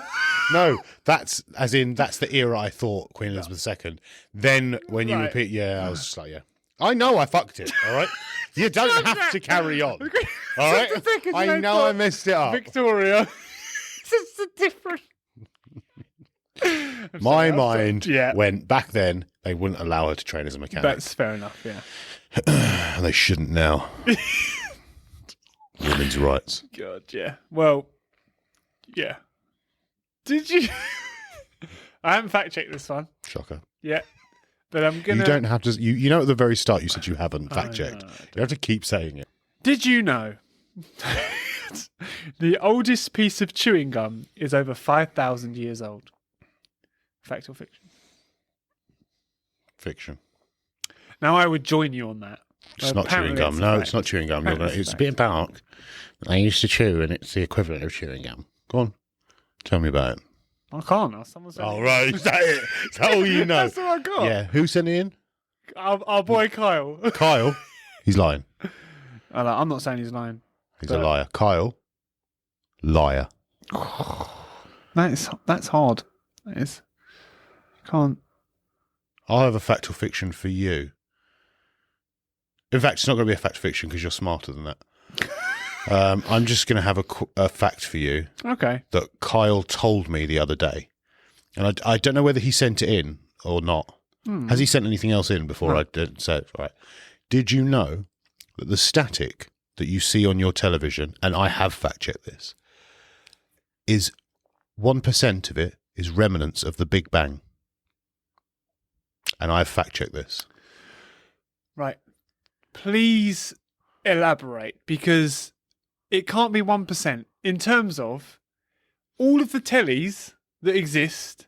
No, that's the era I thought Queen Elizabeth II. Then when you Right. repeat, I was just like, I know I fucked it, all right? You don't have to carry on, all right? I know I messed it up. Victoria. It's just a different. My mind Yeah. went back then, they wouldn't allow her to train as a mechanic. That's fair enough, yeah. And they shouldn't now. Women's rights. God, yeah. Well, yeah. Did you? I haven't fact checked this one. Shocker. Yeah. But I'm going to. You don't have to. You know, at the very start, you said you haven't fact checked. You have to keep saying it. Did you know the oldest piece of chewing gum is over 5,000 years old? Fact or fiction? Fiction. Now, I would join you on that. It's not chewing Apparently gum. it's a No, fact. it's not chewing gum. Apparently It's it's a bit of bark that I used to chew, and it's the equivalent of chewing gum. Go on. Tell me about it. I can't. Someone said Oh, right. Is that it? Is that all you know? That's what I got. Yeah. Who sent it in? Our boy Kyle. Kyle. He's lying. I'm not saying he's lying. He's a liar. Kyle. Liar. That's hard. That is. Can't. I'll have a fact or fiction for you. In fact, it's not going to be a fact or fiction because you're smarter than that. I'm just going to have a fact for you Okay. that Kyle told me the other day. And I don't know whether he sent it in or not. Has he sent anything else in before I did say it? Right. Did you know that the static that you see on your television, and I have fact checked this, is 1% of it is remnants of the Big Bang? And I've fact checked this. Right. Please elaborate, because it can't be 1% in terms of all of the tellies that exist.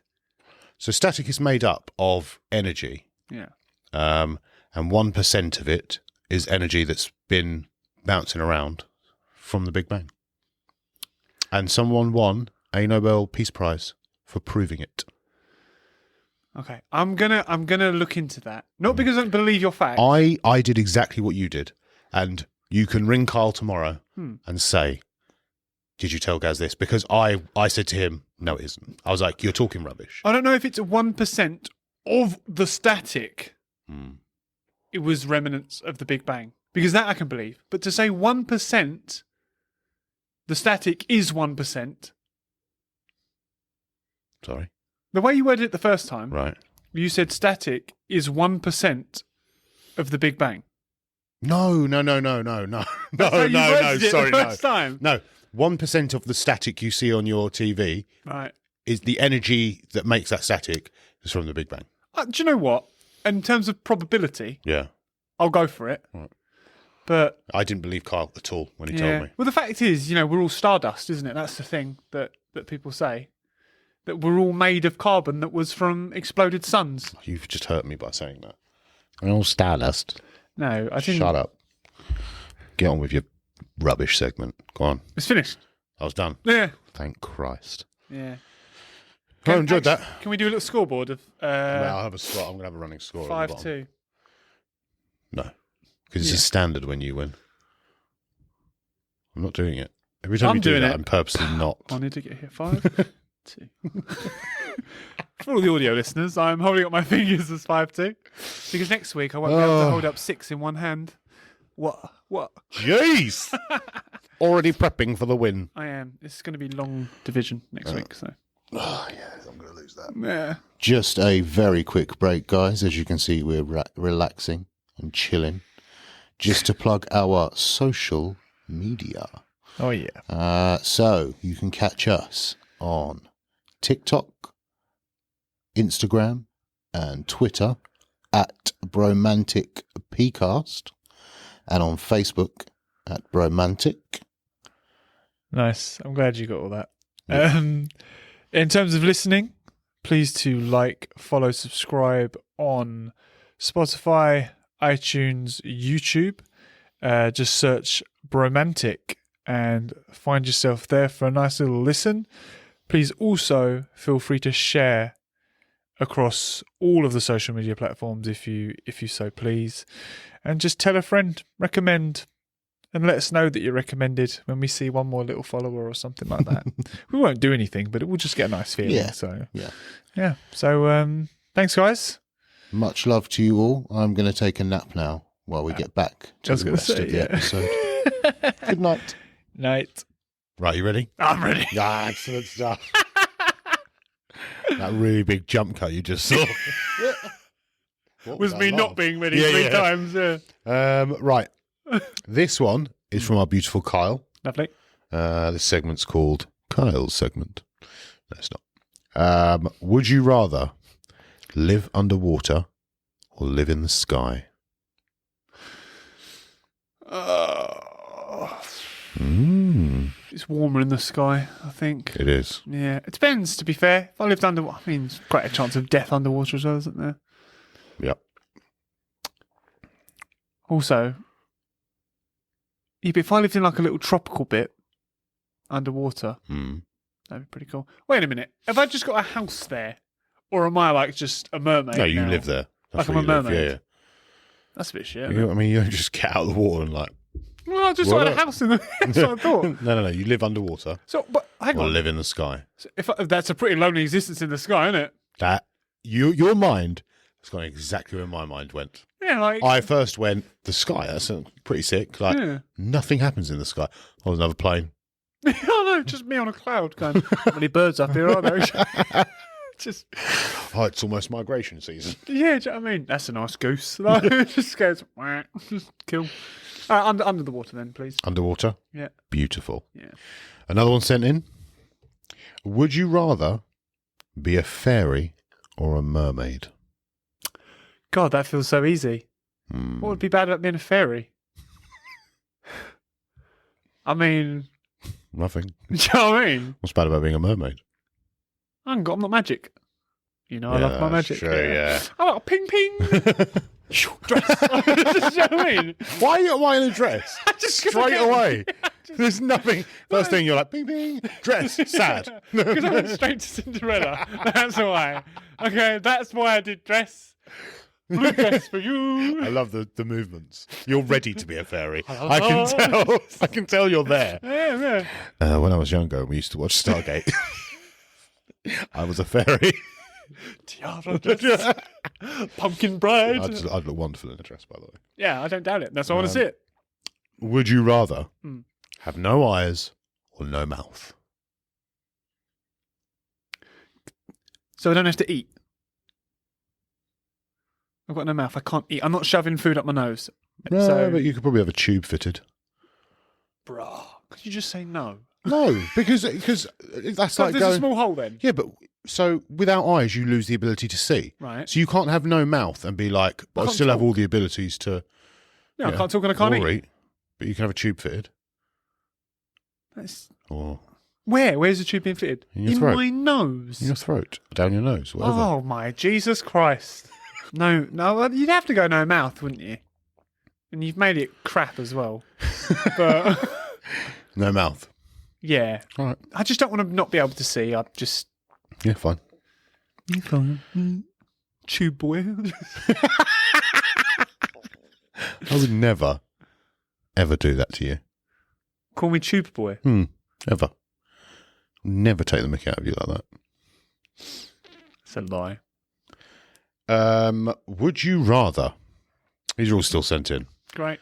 So static is made up of energy, Yeah. and 1% of it is energy that's been bouncing around from the Big Bang. And someone won a Nobel Peace Prize for proving it. Okay. I'm gonna look into that. Not because I don't believe your facts. I did exactly what you did, and you can ring Carl tomorrow and say, "Did you tell Gaz this?" Because I said to him, "No, it isn't." I was like, "You're talking rubbish." I don't know if it's 1% of the static. It was remnants of the Big Bang, because that I can believe. But to say 1%, the static is 1%. Sorry. The way you worded it the first time, Right. you said static is 1% of the Big Bang. No. That's how you worded it Sorry, the first time. No. 1% of the static you see on your TV Right. is the energy that makes that static is from the Big Bang. Do you know what? In terms of probability, Yeah. I'll go for it. Right. But I didn't believe Carl at all when he yeah. told me. Well, the fact is, we're all stardust, isn't it? That's the thing that people say. That we're all made of carbon that was from exploded suns. You've just hurt me by saying that. We're all stardust. No, I didn't. Shut up. Get on with your rubbish segment. Go on. It's finished. I was done. Yeah. Thank Christ. Yeah. I enjoyed that. Can we do a little scoreboard of I'll have a score. I'm going to have a running score. at the bottom. 5-2? No. Because it's a standard when you win. I'm not doing it. Every time I'm you do doing that, it. I'm purposely not. I need to get here. 5-2. For all the audio listeners, I'm holding up my fingers as 5-2. Because next week I won't be able to hold up 6 in one hand. What? Jeez! Already prepping for the win. I am. It's going to be long division next week, so. Oh, yeah, I'm going to lose that. Yeah. Just a very quick break, guys. As you can see, we're relaxing and chilling. Just to plug our social media. Oh, yeah. So you can catch us on TikTok, Instagram, and Twitter at Bromantic Pcast, and on Facebook at Bromantic. Nice. I'm glad you got all that. In terms of listening, please to like, follow, subscribe on Spotify, iTunes, YouTube. Just search Bromantic and find yourself there for a nice little listen. Please also feel free to share across all of the social media platforms if you so please. And just tell a friend, recommend, and let us know that you're recommended when we see one more little follower or something like that. We won't do anything, but it will just get a nice feeling. Yeah. So Yeah. So thanks, guys. Much love to you all. I'm going to take a nap now while we get back to the rest of the episode. Good night. Night. Right, you ready? I'm ready. Ah, excellent stuff. That really big jump cut you just saw. What Was that me laugh? not being ready Yeah, 3 yeah. times. Yeah. Right. This one is from our beautiful Kyle. Lovely. This segment's called Kyle's segment. No, it's not. Would you rather live underwater or live in the sky? It's warmer in the sky, I think. It is. Yeah, it depends, to be fair. If I lived underwater, I mean, there's quite a chance of death underwater as well, isn't there? Yep. Also, yeah, but if I lived in like a little tropical bit underwater, that'd be pretty cool. Wait a minute. Have I just got a house there? Or am I like just a mermaid? No, you now? live there. Like where I'm a you live. mermaid. Yeah, That's a bit shit. yeah. Isn't it? I mean, you don't just get out of the water and like. Well, I just What had a up? house in the. That's what I thought. No. You live underwater So, but hang or on. live in the sky. So if that's a pretty lonely existence in the sky, isn't it? That your mind has gone exactly where my mind went. Yeah, like. I first went the sky. That's pretty sick. Like Yeah. nothing happens in the sky. Oh, there's another plane. Oh no, just me on a cloud going, how many birds up here are there? Just, Oh, it's almost migration season. yeah, do you know what I mean? That's a nice goose. Like, it just goes, whack, just kill. Under the water then, please. Underwater. Yeah. Beautiful. Yeah. Another one sent in. Would you rather be a fairy or a mermaid? God, that feels so easy. What would be bad about being a fairy? I mean, Nothing. do you know what I mean? What's bad about being a mermaid? I'm not magic. You know, I love my magic. Sure, yeah. I like ping ping. Dress. Do you know what I mean? Why in a dress? Just Straight away. There's nothing. First thing you're like, ping, ping, dress, sad. Because I went straight to Cinderella. That's why. Okay, that's why I did dress. Blue dress for you. I love the movements. You're ready to be a fairy. I can tell. I can tell you're there. Yeah, yeah. When I was younger, we used to watch Stargate. I was a fairy. Tiara dress. Pumpkin bride. I'd look wonderful in a dress, by the way. Yeah, I don't doubt it. That's why I want to see it. Would you rather have no eyes or no mouth? So I don't have to eat. I've got no mouth. I can't eat. I'm not shoving food up my nose. No, So, but you could probably have a tube fitted. bruh, could you just say no? No, because that's So like there's a going. small hole then. Yeah, but so without eyes, you lose the ability to see. Right. So you can't have no mouth and be like, but I can't still have talk. all the abilities to. No, I Yeah. can't talk and I can't or eat. but you can have a tube fitted. That's... Or Where? Where's the tube being fitted? In your throat. my nose. in your throat, down your nose, whatever. Oh my Jesus Christ! No, you'd have to go no mouth, wouldn't you? And you've made it crap as well. But No mouth. yeah, All right. I just don't want to not be able to see. I just Yeah, fine. tube boy. I would never, ever do that to you. Call me tube boy. Ever. Never take the mickey out of you like that. It's a lie. Would you rather? These are all still sent in. Great.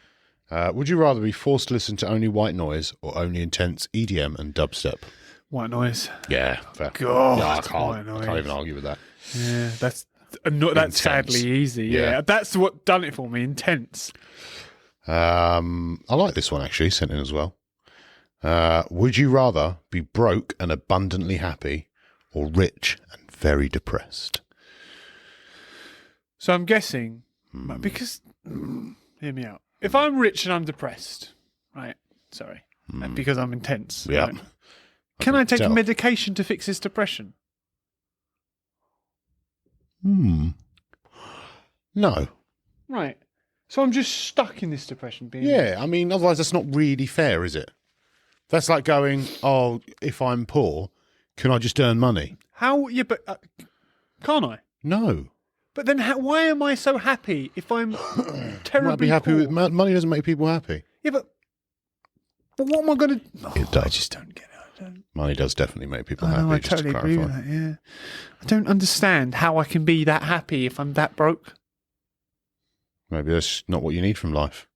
Would you rather be forced to listen to only white noise or only intense EDM and dubstep? White noise. Yeah, fair. God, Yeah, I white can't even noise. argue with that. Yeah, that's not. That's Intense. sadly easy. Yeah. Yeah. That's what done it for me. Intense. I like this one actually, sent in as well. Would you rather be broke and abundantly happy or rich and very depressed? So I'm guessing because hear me out. If I'm rich and I'm depressed, right? Sorry, because I'm intense. Yeah. right? Can I take tell. medication to fix this depression? No. Right. So I'm just stuck in this depression. Being Yeah, I mean, otherwise that's not really fair, is it? That's like going, oh, if I'm poor, can I just earn money? How? Yeah, but can't I? No. But then why am I so happy if I'm You terribly might be happy poor? with money. Doesn't make people happy. Yeah, but what am I going to... It does. I just don't get it. I don't... Money does definitely make people I happy. know, I just to totally agree clarify. with that, yeah. I don't understand how I can be that happy if I'm that broke. Maybe that's not what you need from life.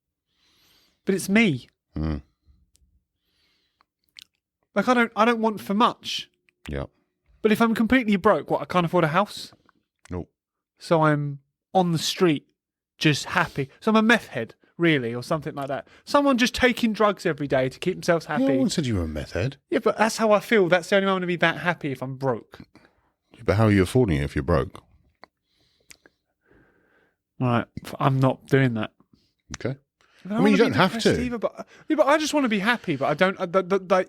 But it's me. Mm. Like, I don't want for much. Yeah. But if I'm completely broke, what, I can't afford a house? No. So I'm on the street, just happy. So I'm a meth head, really, or something like that. Someone just taking drugs every day to keep themselves happy. No one said you were a meth head. Yeah, but that's how I feel. That's the only way I'm going to be that happy if I'm broke. But how are you affording it if you're broke? Right, I'm not doing that. Okay. I mean, you wanna don't be have depressed to. Either, but I just want to be happy, but I don't.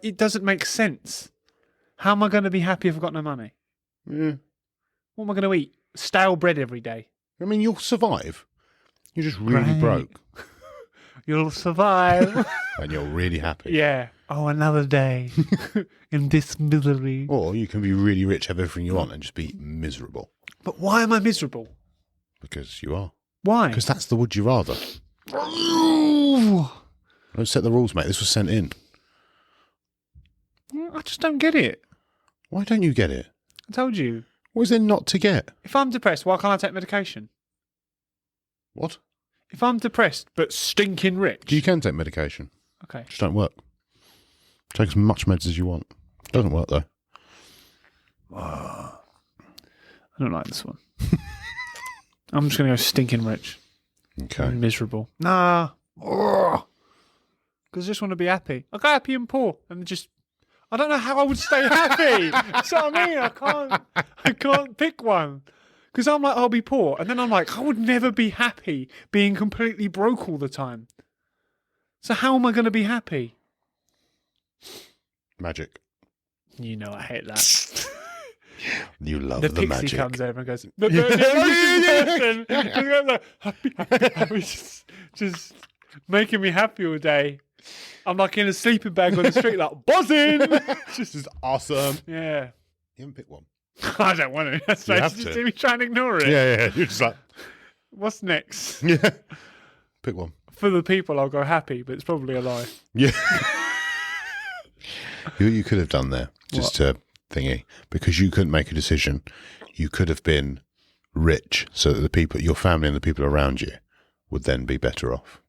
It doesn't make sense. How am I going to be happy if I've got no money? Yeah. What am I going to eat? Stale bread every day. I mean, you'll survive. You're just really Great. broke. You'll survive. And you're really happy. Yeah. Oh, another day in this misery. Or you can be really rich, have everything you want, and just be miserable. But why am I miserable? Because you are. Why? Because that's the would you rather. Don't set the rules, mate. This was sent in. I just don't get it. Why don't you get it? I told you. What is there not to get? If I'm depressed, why can't I take medication? What? If I'm depressed but stinking rich. You can take medication. Okay. Just don't work. Take as much meds as you want. Doesn't work, though. I don't like this one. I'm just going to go stinking rich. Okay. And miserable. Nah. Because I just want to be happy. I go happy and poor. And just... I don't know how I would stay happy. That's what I mean. I can't pick one. Because I'm like, I'll be poor. And then I'm like, I would never be happy being completely broke all the time. So how am I going to be happy? Magic. You know I hate that. You love The the pixie magic. comes over and goes, the emotion person. Just goes like, happy, just making me happy all day. I'm like in a sleeping bag on the street, like buzzing. This is awesome. Yeah. You haven't picked one. I don't want to. That's You right. have Just to. see me trying to ignore it. Yeah. You're just like, What's next? yeah. Pick one. For the people, I'll go happy, but it's probably a lie. Yeah. you could have done there, just to thingy, because you couldn't make a decision. You could have been rich so that the people, your family and the people around you would then be better off.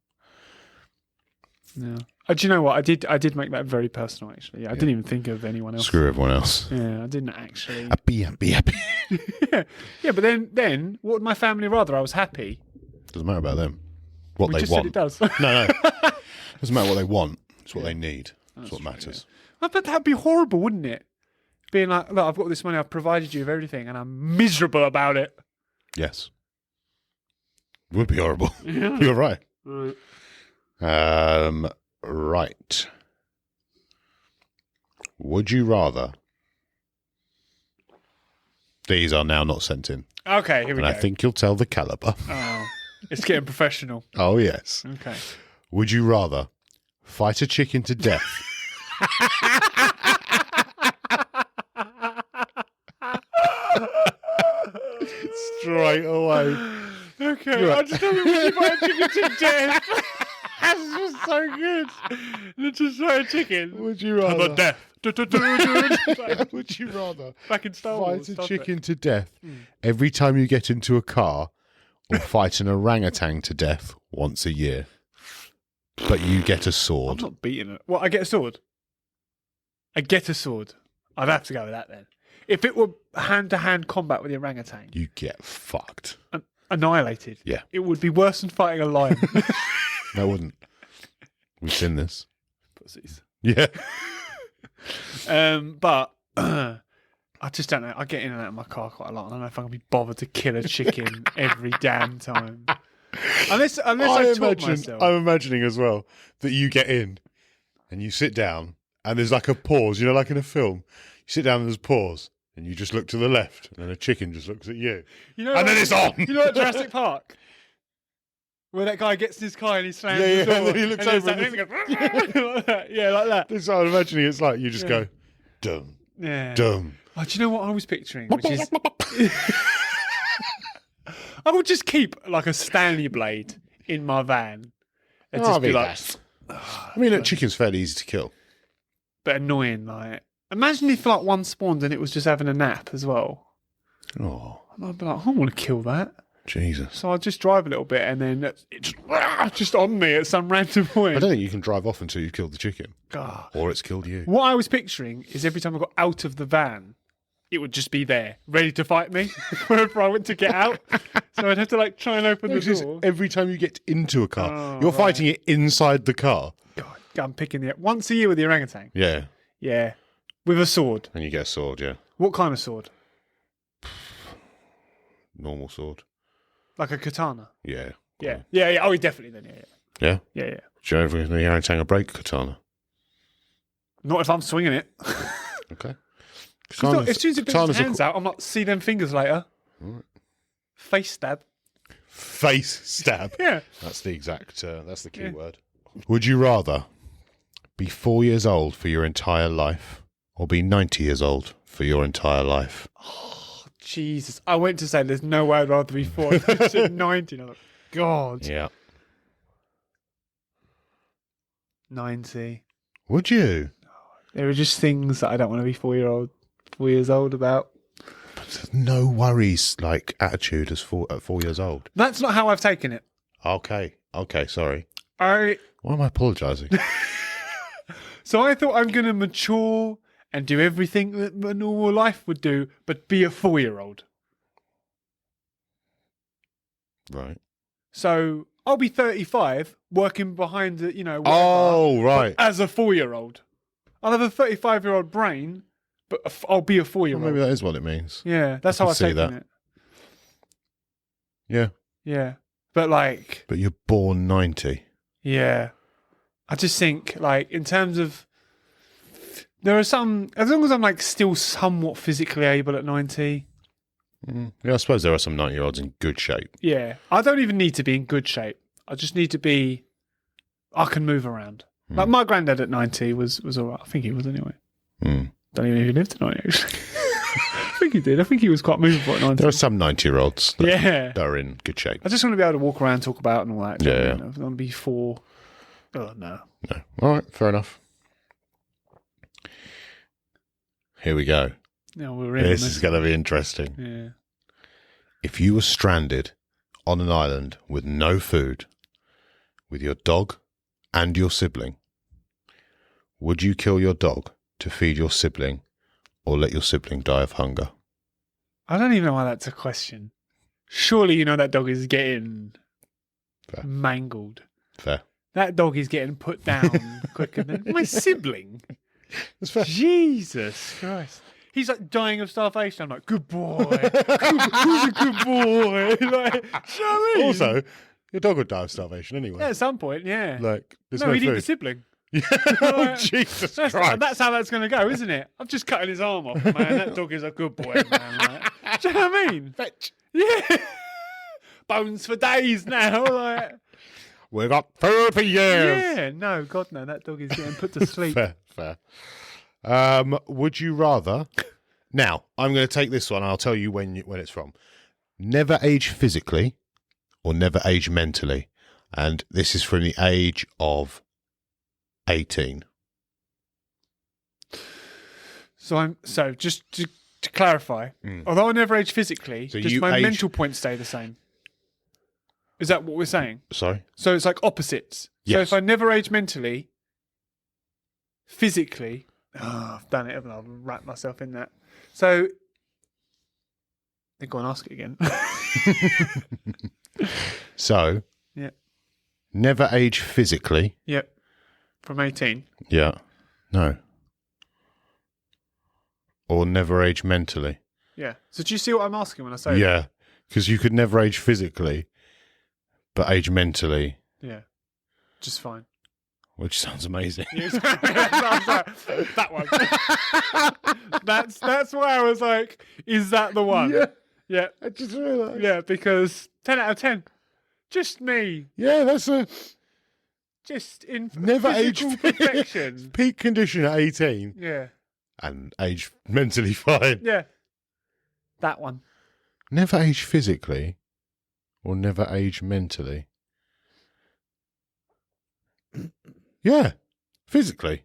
Yeah. Do you know what? I did make that very personal, actually. Yeah, I didn't even think of anyone else. Screw everyone else. Yeah, I didn't actually. Happy. Yeah, but then what would my family rather? I was happy. Doesn't matter about them. What We they just want. said it does. No. Doesn't matter what they want. It's what they need. That's what matters. I bet that'd be horrible, wouldn't it? Being like, look, I've got this money, I've provided you with everything, and I'm miserable about it. Yes. Would be horrible. You're right. Right. Would you rather? These are now not sent in. Okay, here we And go. I think you'll tell the caliber. Oh, it's getting professional. Oh, yes. Okay. Would you rather fight a chicken to death? Straight away. Okay, I just don't want to fight a chicken to death. That's just so good. Let's just fight a chicken. Would you How rather? about death? Would you rather Back in Star Wars. fight a stop chicken it. to death every time you get into a car, or fight an orangutan to death once a year? But you get a I'm sword. not beating it. What, I get a sword? I get a sword. I'd have to go with that then. If it were hand-to-hand combat with the orangutan, You get fucked. annihilated. Yeah. It would be worse than fighting a lion. No, it wouldn't. We've seen this. Pussies. Yeah. But I just don't know. I get in and out of my car quite a lot. I don't know if I'm going to be bothered to kill a chicken every damn time. Unless I taught myself. I'm imagining as well that you get in and you sit down and there's like a pause, you know, like in a film. You sit down and there's a pause and you just look to the left and then a chicken just looks at you. You know, And then it's on. You know at Jurassic Park? Where that guy gets in his car and he slams Yeah, the door. and then he looks there's over that and thing that goes, like that. Yeah, like that. This is what I'm imagining. It's like you just go, dumb, Yeah. dumb. Oh, do you know what I was picturing? Which is I would just keep like a Stanley blade in my van. And Oh, just I be mean, like, I mean, look, chicken's fairly easy to kill. but annoying. Like, imagine if like one spawned and it was just having a nap as well. Oh, And I'd be like, I don't want to kill that. Jesus. So I'd just drive a little bit and then it's just on me at some random I point. don't think you can drive off until you've killed the chicken. God. Or it's killed you. What I was picturing is every time I got out of the van, it would just be there, ready to fight me whenever I went to get out. So I'd have to like try and open the It's just door. every time you get into a car, Oh, you're right. fighting it inside the car. God, I'm picking it once a year with the orangutan. Yeah. Yeah, with a sword. And you get a sword, yeah. What kind of sword? Normal sword. Like a katana. Yeah. Yeah, yeah, yeah. Oh, definitely then. Yeah, Yeah? yeah, yeah, yeah. Do you ever give the orangutan a break katana? Not if I'm swinging it. Okay. As soon as it puts its hands out, I'm like, see them fingers later. Face stab. Face stab. Yeah. That's the exact, that's the key Yeah. word. Would you rather be 4 years old for your entire life or be 90 years old for your entire life? Jesus. I went to say there's no way I'd rather be 4. I said 90. And I'm like, God. Yeah. 90. Would you? There are just things that I don't want to be 4 years old about. There's no worries, like, attitude at 4 years old. That's not how I've taken it. Okay. Okay, sorry. Why am I apologising? So I thought I'm going to mature and do everything that a normal life would do, but be a 4-year-old. Right. So I'll be 35, working behind the, whatever, Oh, right. as a 4-year-old. I'll have a 35-year-old brain, but I'll be a 4-year-old. Well, maybe that is what it means. Yeah, that's I how can I've see taken that. it. Yeah. Yeah. But like, But you're born 90. yeah. I just think, like, in terms of, there are some, as long as I'm like still somewhat physically able at 90, Yeah, I suppose there are some 90-year-olds in good shape. yeah, I don't even need to be in good shape. I just need to be, I can move around. Like my granddad at 90 was all right. I think he was anyway. Mm. Don't even know if he lived to 90 actually. I think he did. I think he was quite movable at 90. There are some 90-year-olds that, Yeah. that are in good shape. I just want to be able to walk around, talk about and all that. Yeah, I yeah. want to be 4. Oh, no. No. All right, fair enough. Here we go. No, we're in. This is going to be interesting. Yeah. If you were stranded on an island with no food, with your dog and your sibling, would you kill your dog to feed your sibling or let your sibling die of hunger? I don't even know why that's a question. Surely you know that dog is getting Fair. mangled. Fair. That dog is getting put down quicker than my sibling. That's fair. Jesus Christ. He's like dying of starvation. I'm like, good boy. Who's a good boy? Like, do you know what I mean? Also, your dog would die of starvation anyway. Yeah, at some point, yeah. Like, there's no, no he'd eat the food. sibling. Oh, Like, Jesus Christ. that's how that's going to go, isn't it? I'm just cutting his arm off, man. That dog is a good boy, man. Like, do you know what I mean? Fetch. Yeah. Bones for days now. Like, We've got food for years. yeah, no, God, no. That dog is getting put to sleep. Fair. Would you rather? Now, I'm going to take this one. I'll tell you when it's from. Never age physically or never age mentally. And this is from the age of 18. So just to clarify, although I never age physically, So does you my age- mental point stay the same? Is that what we're saying? Sorry? So it's like opposites. So Yes. if I never age mentally, physically, I've done it, haven't I? I've wrapped myself in that. So then go and ask it again. So, Yeah. never age physically. Yep. From 18. Yeah. No. Or never age mentally. Yeah. So do you see what I'm asking when I say Yeah. Because you could never age physically, but age mentally, that? Yeah. Just fine. which sounds amazing. That one. That's why I was like, is that the one? Yeah. Yeah. I just realised. Yeah, because 10 out of 10. Just me. Yeah, that's a Just in never physical age perfection. peak condition at 18 Yeah. and age mentally fine. Yeah. That one. Never age physically, or never age mentally? Yeah, physically.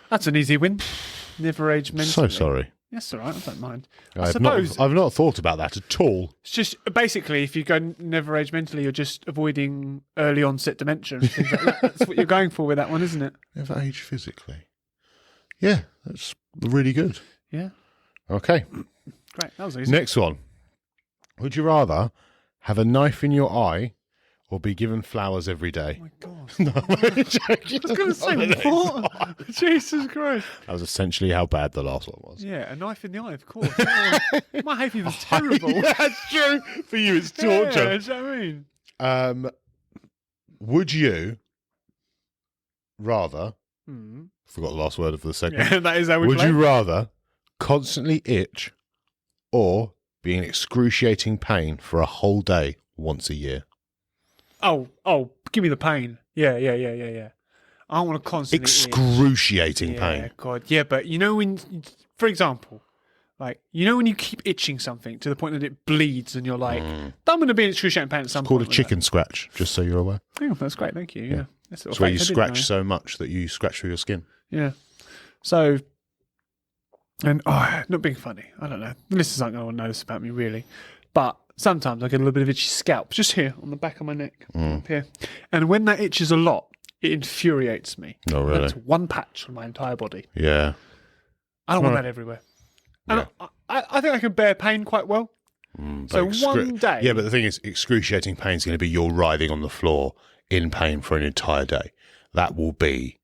That's an easy win. Never age mentally. So sorry. That's all right. I don't mind. I've not thought about that at all. It's just basically if you go never age mentally, you're just avoiding early onset dementia and things like that. That's what you're going for with that one, isn't it? Never age physically. Yeah, that's really good. Yeah. Okay. Great. That was easy. Next one. Would you rather have a knife in your eye or be given flowers every day? Oh my God. No, I'm joking. I was going to say, what? Jesus Christ. That was essentially how bad the last one was. Yeah, a knife in the eye, of course. Oh, my hay fever's terrible. Yeah, that's true. For you, it's Yeah, torture. do you know what I mean? Would you rather... Hmm. Forgot the last word of the segment. Yeah, that is how we Would play. you rather constantly itch or be in excruciating pain for a whole day once a year? Oh, give me the pain. Yeah. I don't want to constantly Excruciating itch. pain. Yeah, God. Yeah, but you know when, for example, like, you know when you keep itching something to the point that it bleeds and you're like, I'm going to be in excruciating pain at some Called point. a with chicken scratch, just so you're aware. that. Oh, that's great. Thank you. Yeah. That's It's where you scratch so much that you scratch through your skin. Yeah. So, and not being funny. I don't know. The listeners aren't going to know this about me really, but sometimes I get a little bit of itchy scalp just here on the back of my neck, up here. And when that itches a lot, it infuriates me. Oh, really? That's one patch on my entire body. Yeah. I don't want that everywhere. And I think I can bear pain quite well. So one day. Yeah, but the thing is, excruciating pain is going to be you're writhing on the floor in pain for an entire day. That will be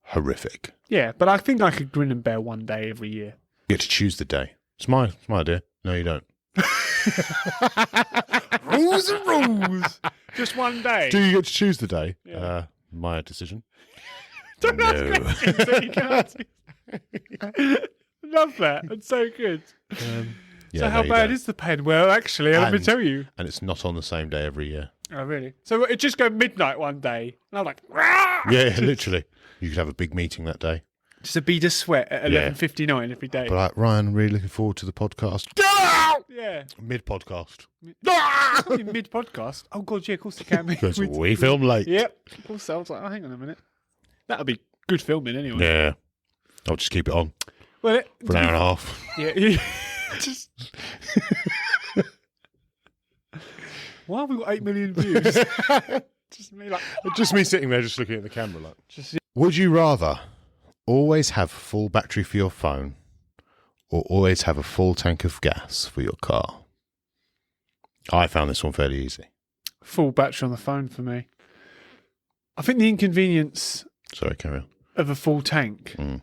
horrific. Yeah, but I think I could grin and bear one day every year. You get to choose the day. It's my idea. No, you don't. Rules are rules. Just one day. Do you get to choose the day? Yeah. My decision. Don't ask No. questions that you can't see. Love that. It's so good. Yeah, So how bad is the pain? Well, actually, let me And- tell you. And it's not on the same day every year. Oh, really? So it just go midnight one day, and I'm like, "Rah!" Yeah, literally. You could have a big meeting that day. Just a bead of sweat at Yeah. 11:59 every day. But like, Ryan, really looking forward to the podcast. Yeah. Mid-podcast. Mid podcast. Oh god, yeah, of course it can be. Because we film late. Yep. Of course, I was like, oh, hang on a minute. That'll be good filming anyway. Yeah. I'll just keep it on Well, for an hour and a half. yeah. Just. Why have we got 8 million views? Just me like. Just me sitting there just looking at the camera like. Just Would you rather always have full battery for your phone or always have a full tank of gas for your car? I found this one fairly easy. full battery on the phone for me. I think the inconvenience Sorry, carry on. of a full tank. Mm.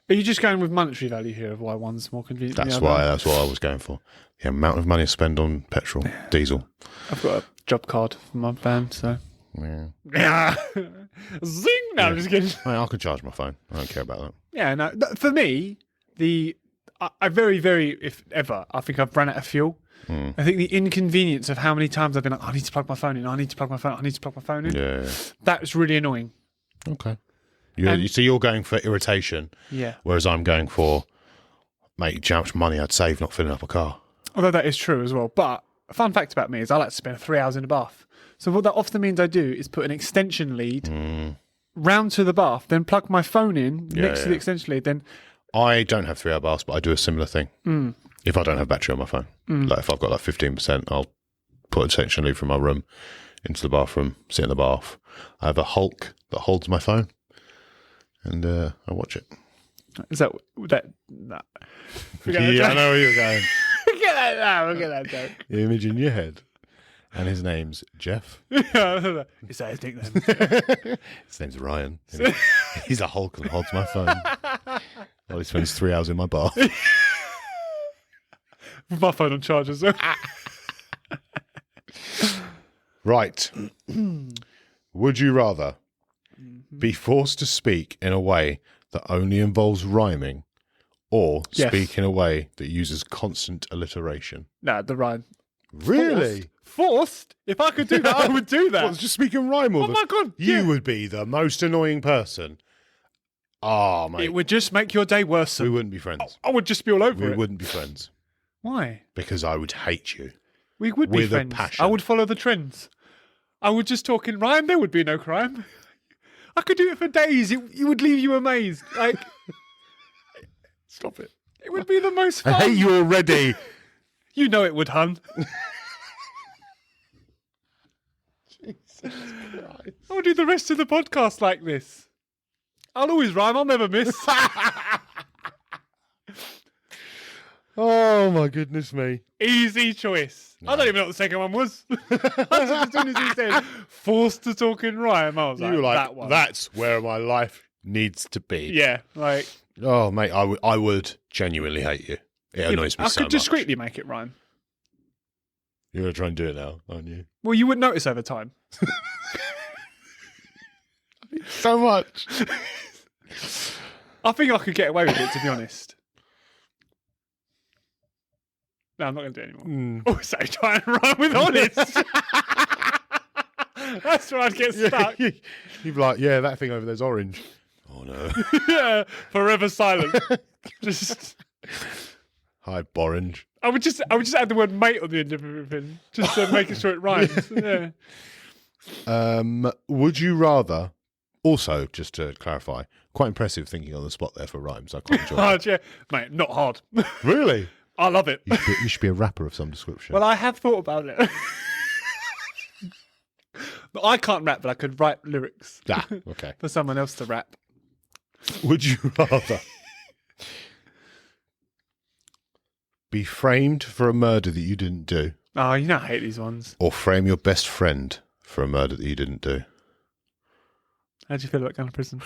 Are you just going with monetary value here of why one's more convenient than That's the other? what I was going for. The amount of money I spend on petrol, diesel. I've got a job card for my van, so. Yeah. Yeah. Zing! No, I'm just kidding. I can charge my phone. I don't care about that. Yeah, no. For me, I very, very, if ever, I think I've run out of fuel. Mm. I think the inconvenience of how many times I've been like, I need to plug my phone in, I need to plug my phone, I need to plug my phone in. Yeah. That's really annoying. Okay. And- So you're going for irritation, Yeah. whereas I'm going for, mate, do you know how much money I'd save not filling up a car? Although that is true as well. But a fun fact about me is I like to spend 3 hours in the bath. So what that often means I do is put an extension lead round to the bath, then plug my phone in next to the extension lead, then I don't have 3 hour baths, but I do a similar thing. If I don't have battery on my phone, like if I've got like 15%, I'll put a extension lead from my room into the bathroom, sit in the bath. I have a Hulk that holds my phone, and I watch it. is that no. Forget Yeah, I that know where you're going. joke. Forget that. No, forget that joke. The image in your head, and his name's Jeff. Is that his nickname? His name's Ryan. He's a Hulk that holds my phone. Well, he spends 3 hours in my bath. With my phone on charge as well. Right. Would you rather be forced to speak in a way that only involves rhyming or Yes. speak in a way that uses constant alliteration? No, the Ryan. Really? Forced? If I could do that, I would do that. What, just speak in rhyme all Oh the my God, You yeah. would be the most annoying person. Oh, mate. It would just make your day worse. We wouldn't be friends. I would just be all over We it. wouldn't be friends Why? because I would hate you. We would be with a friends. passion. I would follow the trends. I would just talk in rhyme. There would be no crime. I could do it for days. It would leave you amazed. Like, Stop it. it would be the most I fun. hate you already. You know it would, hun. I'll do the rest of the podcast like this. I'll always rhyme. I'll never miss. Oh my goodness me. Easy choice. I don't even know what the second one was. As soon as he said forced to talk in rhyme, I was You like, were like, that one. that's where my life needs to be. Yeah, like Oh, mate, I would genuinely hate you. It annoys me I so could much. discreetly make it rhyme. You're going to try and do it now, aren't you? Well, you would notice over time. So much. I think I could get away with it, to be honest. No, I'm not going to do it anymore. Also, try and rhyme with honest. That's where I'd get stuck. You'd be like, yeah, that thing over there's orange. Oh, no. Yeah, forever silent. Just, Hi, Borange. I would just add the word mate on the end of everything, just to making sure it rhymes. Yeah. Would you rather, also, just to clarify, quite impressive thinking on the spot there for rhymes. I quite enjoy Hard, yeah, mate, not hard. it. Really? I love it. You should be a rapper of some description. Well, I have thought about it. But I can't rap, but I could write lyrics Okay. for someone else to rap. Would you rather be framed for a murder that you didn't do, Oh, you know I hate these ones. or frame your best friend for a murder that you didn't do? How do you feel about going to prison?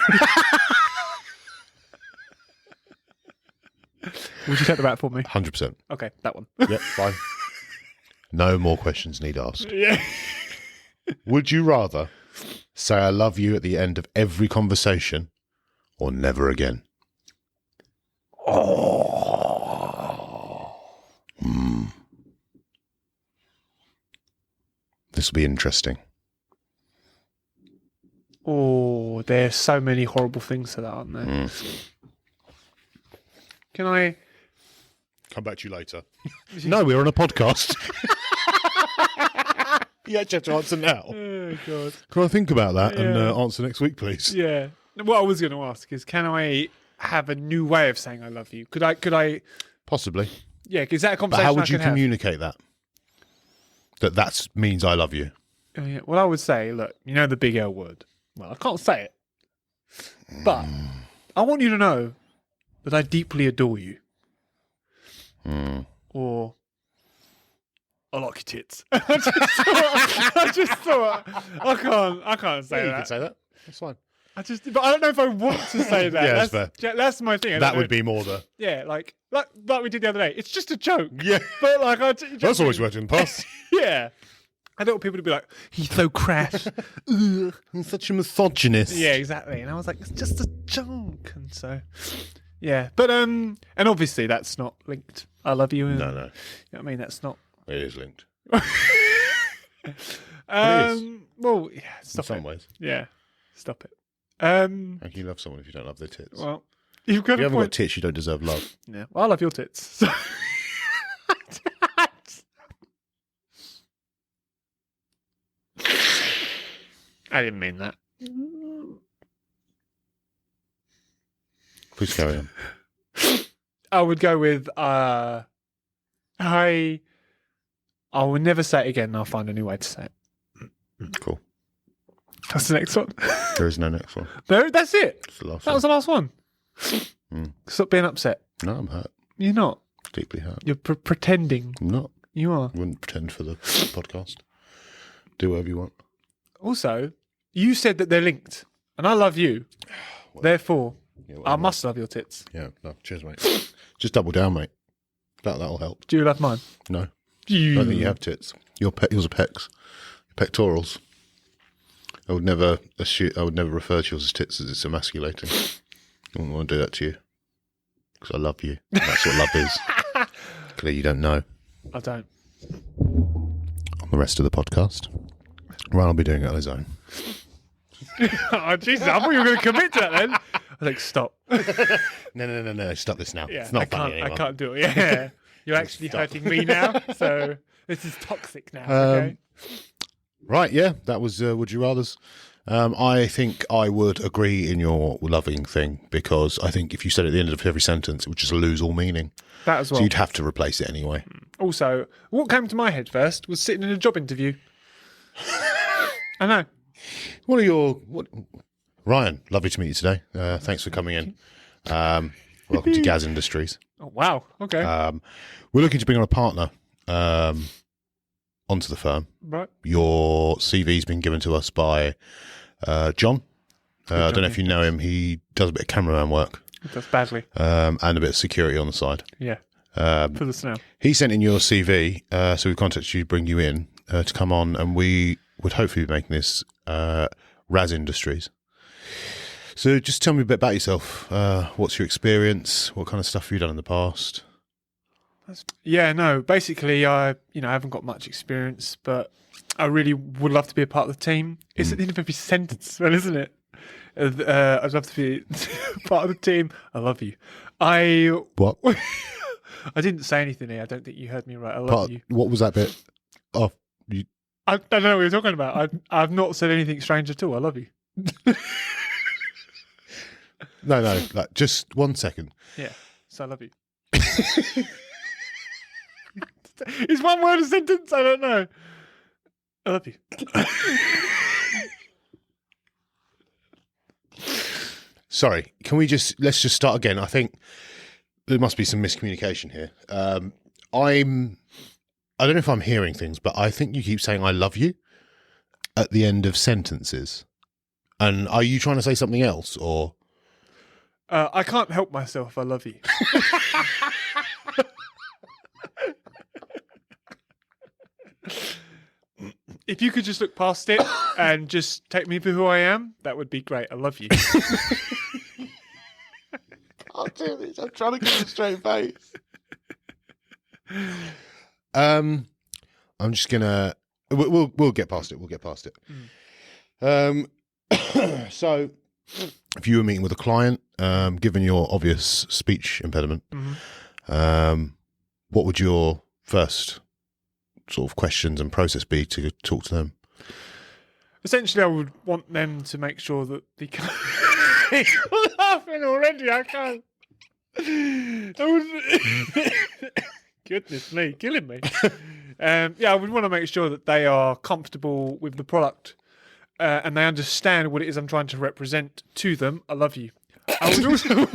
Would you take the rap for me? 100%. Okay, that one. Yep, fine. No more questions need asked. Yeah. Would you rather say I love you at the end of every conversation or never again? This will be interesting. Oh, there's so many horrible things to that, aren't there? Can I? Come back to you later. No, we're on a podcast. You actually have to answer now. Oh God. Can I think about that and Yeah. answer next week, please? Yeah. What I was going to ask is, can I have a new way of saying I love you? Could I? Possibly. Yeah. Is that a But conversation? how would I you could have? communicate that? That means I love you. Oh, yeah. Well, I would say, look, you know the big L word. Well, I can't say it, but I want you to know that I deeply adore you. Or I like your tits. I just thought I can't say You that. can say that. That's fine. But I don't know if I want to say that. Yeah, that's That's my thing. I That don't would know. be more the... Yeah, like we did the other day. It's just a joke. Yeah. But like That's always worked in the past. Yeah. I don't want people to be like, he's so crass. Ugh. He's such a misogynist. Yeah, exactly. And I was like, it's just a joke. And so, yeah. But and obviously that's not linked. I love you. And, No. You know what I mean? That's not. It is linked. Well, yeah. In Stop some it. ways. Yeah. Stop it. How can you love someone if you don't love their tits? Well, you've got If you a haven't got point. tits, you don't deserve love. Yeah. Well, I love your tits. So- I didn't mean that. Please carry on. I would go with I will never say it again and I'll find a new way to say it. Cool. That's the next one. There is no next one. No, that's it. It's the last That one. was the last one. Stop being upset. No, I'm hurt. You're not. Deeply hurt. You're pretending. I'm not. You are. I wouldn't pretend for the podcast. Do whatever you want. Also, you said that they're linked, and I love you. Therefore, Yeah, I whatever. must love your tits. Yeah, no, cheers, mate. Just double down, mate. That'll help. Do you love mine? No, I You. don't think you have tits. Yours are pecs. Your pectorals. I would never refer to yours as tits as it's emasculating. I wouldn't want to do that to you. Because I love you. And that's what love is. Clearly you don't know. I don't. On the rest of the podcast, Ryan will be doing it on his own. Oh, Jesus, I thought you were going to commit to that then. I was like, stop. No. Stop this now. Yeah, It's not funny anymore. I can't do it. Yeah. You're actually hurting me now, so this is toxic now. Okay. Right, yeah, that was Would You Rathers. I think I would agree in your loving thing, because I think if you said it at the end of every sentence, it would just lose all meaning. That as well. So you'd have to replace it anyway. Also, what came to my head first was sitting in a job interview. I know. Ryan, lovely to meet you today. Thanks for coming in. Welcome to Gaz Industries. Oh, wow. Okay. We're looking to bring on a partner onto the firm. Right. Your CV's been given to us by John. I don't know if you know him. He does a bit of cameraman work. It does badly. And a bit of security on the side. Yeah. For the snow. He sent in your CV, so we contacted you to bring you in to come on, and we would hopefully be making this Raz Industries. So just tell me a bit about yourself. What's your experience? What kind of stuff have you done in the past? Yeah, no. Basically, I haven't got much experience, but I really would love to be a part of the team. It's at the end of every sentence, as well, isn't it? I'd love to be part of the team. I love you. What? I didn't say anything here. I don't think you heard me right. I love you. What was that bit? Oh, you. I don't know what you're talking about. I've not said anything strange at all. I love you. No, like just 1 second. Yeah. So I love you. Is one word a sentence? I don't know. I love you. Sorry, let's just start again. I think there must be some miscommunication here. I don't know if I'm hearing things, but I think you keep saying I love you at the end of sentences. And are you trying to say something else, or? I can't help myself. I love you. If you could just look past it and just take me for who I am, that would be great. I love you. I'll do this. I'm trying to get a straight face. I'm just gonna. We'll get past it. We'll get past it. So, if you were meeting with a client, given your obvious speech impediment, what would your first sort of questions and process be to talk to them? Essentially, I would want them to make sure that the. You're laughing already. I can't. Goodness me, killing me. Yeah, I would want to make sure that they are comfortable with the product and they understand what it is I'm trying to represent to them. I love you. I would also.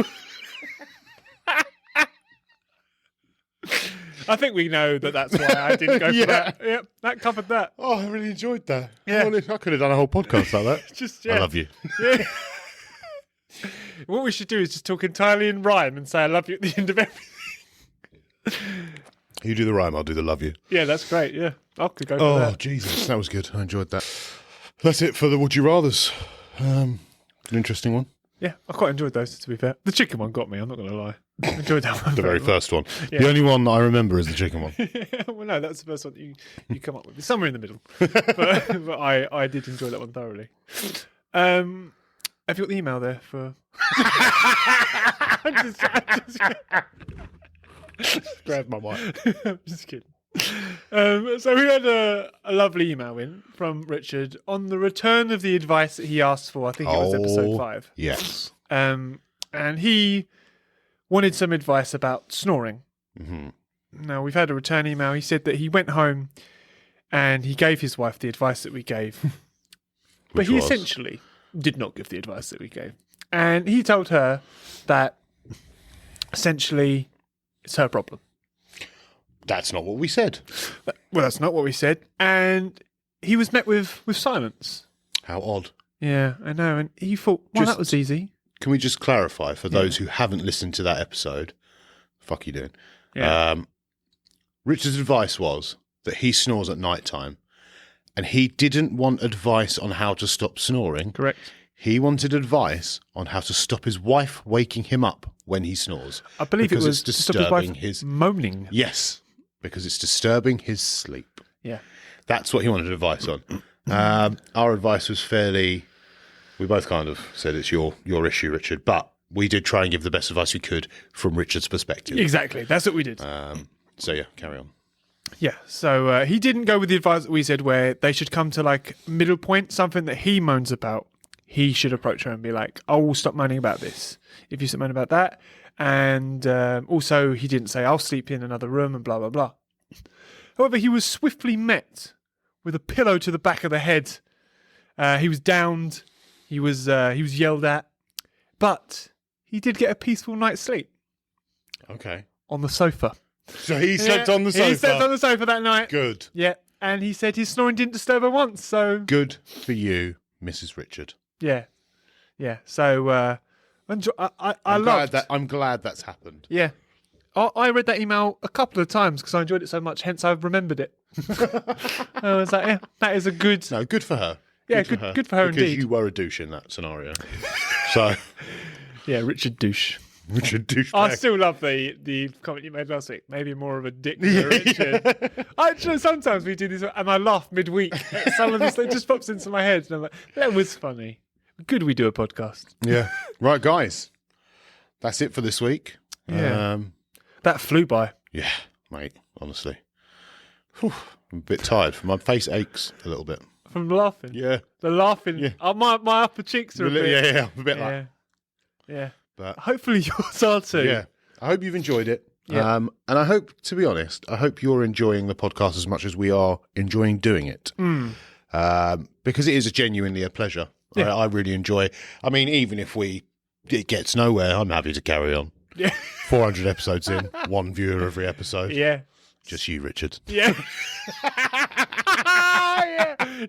I think we know that that's why I didn't go for that. Yep, that covered that. Oh, I really enjoyed that. Yeah. I could have done a whole podcast like that. Just I love you. Yeah. What we should do is just talk entirely in rhyme and say I love you at the end of everything. You do the rhyme, I'll do the love you. Yeah, that's great. Yeah, I could go for Oh, that. Jesus, that was good. I enjoyed that. That's it for the Would You Rathers. An interesting one. Yeah, I quite enjoyed those, to be fair. The chicken one got me, I'm not going to lie. I enjoyed that one. The very first one. Yeah. The only one that I remember is the chicken one. Well, no, that's the first one you come up with. It's somewhere in the middle. but I did enjoy that one thoroughly. Have you got the email there for... I'm just Grab my mic. I'm just kidding. So we had a lovely email in from Richard on the return of the advice that he asked for. I think it was episode 5. Yes. And he wanted some advice about snoring. Mm-hmm. Now, we've had a return email. He said that he went home and he gave his wife the advice that we gave. But he essentially did not give the advice that we gave. And he told her that essentially it's her problem. That's not what we said. Well, that's not what we said. And he was met with silence. How odd. Yeah, I know. And he thought, well, that was easy. Can we just clarify for those who haven't listened to that episode? Fuck you doing? Yeah. Richard's advice was that he snores at night time, and he didn't want advice on how to stop snoring. Correct. He wanted advice on how to stop his wife waking him up when he snores. I believe because it was it's to stop his wife his moaning. Yes, because it's disturbing his sleep. Yeah. That's what he wanted advice on. Our advice was fairly... We both kind of said it's your issue, Richard, but we did try and give the best advice we could from Richard's perspective. Exactly. That's what we did. So yeah, carry on. Yeah, so he didn't go with the advice that we said where they should come to like middle point, something that he moans about. He should approach her and be like, I will stop moaning about this if you stop moaning about that. And also he didn't say, I'll sleep in another room and blah, blah, blah. However, he was swiftly met with a pillow to the back of the head. He was downed. He was yelled at. But he did get a peaceful night's sleep Okay. on the sofa. So he slept on the sofa. He slept on the sofa that night. Good. Yeah, and he said his snoring didn't disturb her once. So Good for you, Mrs. Richard. yeah. So I'm glad that's happened. Yeah, I read that email a couple of times because I enjoyed it so much. Hence, I've remembered it. I was like, yeah, that is a good. No, good for her. Yeah, good for her because indeed. you were a douche in that scenario. So Yeah, Richard douche. Richard douche. I still love the comment you made last week. Maybe more of a dick than a Richard. Actually, sometimes we do this and I laugh midweek. Some of this it just pops into my head and I'm like, that was funny. Good we do a podcast. Yeah. Right, guys. That's it for this week. Yeah. That flew by. Yeah, mate, honestly. Whew, I'm a bit tired. My face aches a little bit. From laughing. Yeah. The laughing. Yeah. Oh, my upper cheeks are a bit. Yeah, a bit like. Yeah. But Hopefully yours are too. yeah, I hope you've enjoyed it. Yeah. And I hope, to be honest, I hope you're enjoying the podcast as much as we are enjoying doing it. Because it is genuinely a pleasure. Yeah. I really enjoy. I mean, even if it gets nowhere, I'm happy to carry on. Yeah. 400 episodes in, one viewer every episode. Yeah. Just you, Richard. Yeah. Yeah.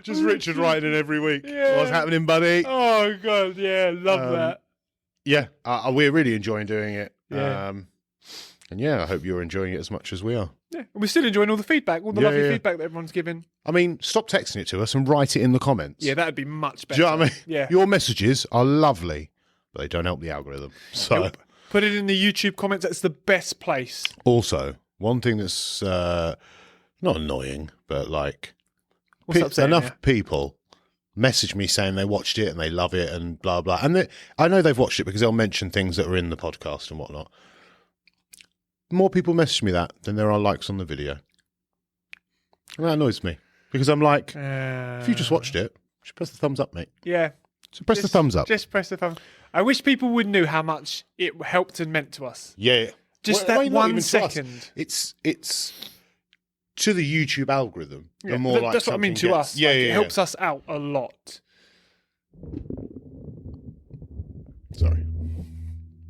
Just Richard writing in every week. Yeah. What's happening, buddy? Oh god, yeah, love that. Yeah, we're really enjoying doing it. Yeah. And yeah, I hope you're enjoying it as much as we are. Yeah, and we're still enjoying all the feedback, all the Yeah, lovely yeah. feedback that everyone's giving. I mean, stop texting it to us and write it in the comments. Yeah, that'd be much Do better. you know what I mean? Yeah. Your messages are lovely, but they don't help the algorithm. So, Nope. Put it in the YouTube comments. That's the best place. also, one thing that's not annoying, but like What's upsetting enough you? people message me saying they watched it and they love it and blah, blah. And I know they've watched it because they'll mention things that are in the podcast and whatnot. More people message me that than there are likes on the video. And that annoys me because I'm like, if you just watched it, you should press the thumbs up, mate. Yeah. So press the thumbs up. Just press the thumb. I wish people would know how much it helped and meant to us. Yeah. Just Well, that not 1 even to us. second. It's to the YouTube algorithm. Yeah, The more but like that's what I mean something to gets- us. Yeah, Like, yeah, it yeah. helps us out a lot. Sorry.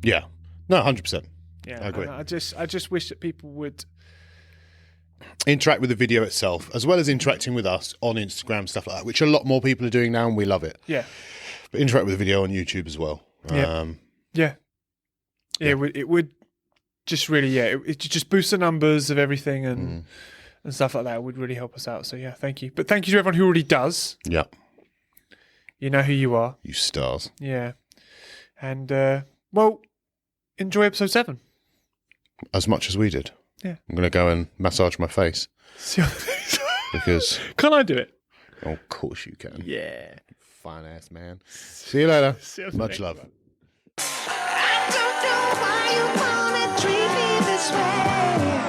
Yeah. No, 100%. Yeah, I agree. and I just wish that people would. Interact with the video itself, as well as interacting with us on Instagram, stuff like that, which a lot more people are doing now, and we love it. Yeah. But interact with the video on YouTube as well. Yeah. Yeah. It would just really, it just boost the numbers of everything and stuff like that. It would really help us out. So yeah, thank you. But thank you to everyone who already does. Yeah. You know who you are. You stars. Yeah. And well, enjoy episode 7. As much as we did. Yeah. I'm going to go and massage my face See how things- because, Can I do it? oh, of course you can. Yeah. Fine ass man. See you later. See you on the Much next love. one. I don't know why you wanna treat me this way.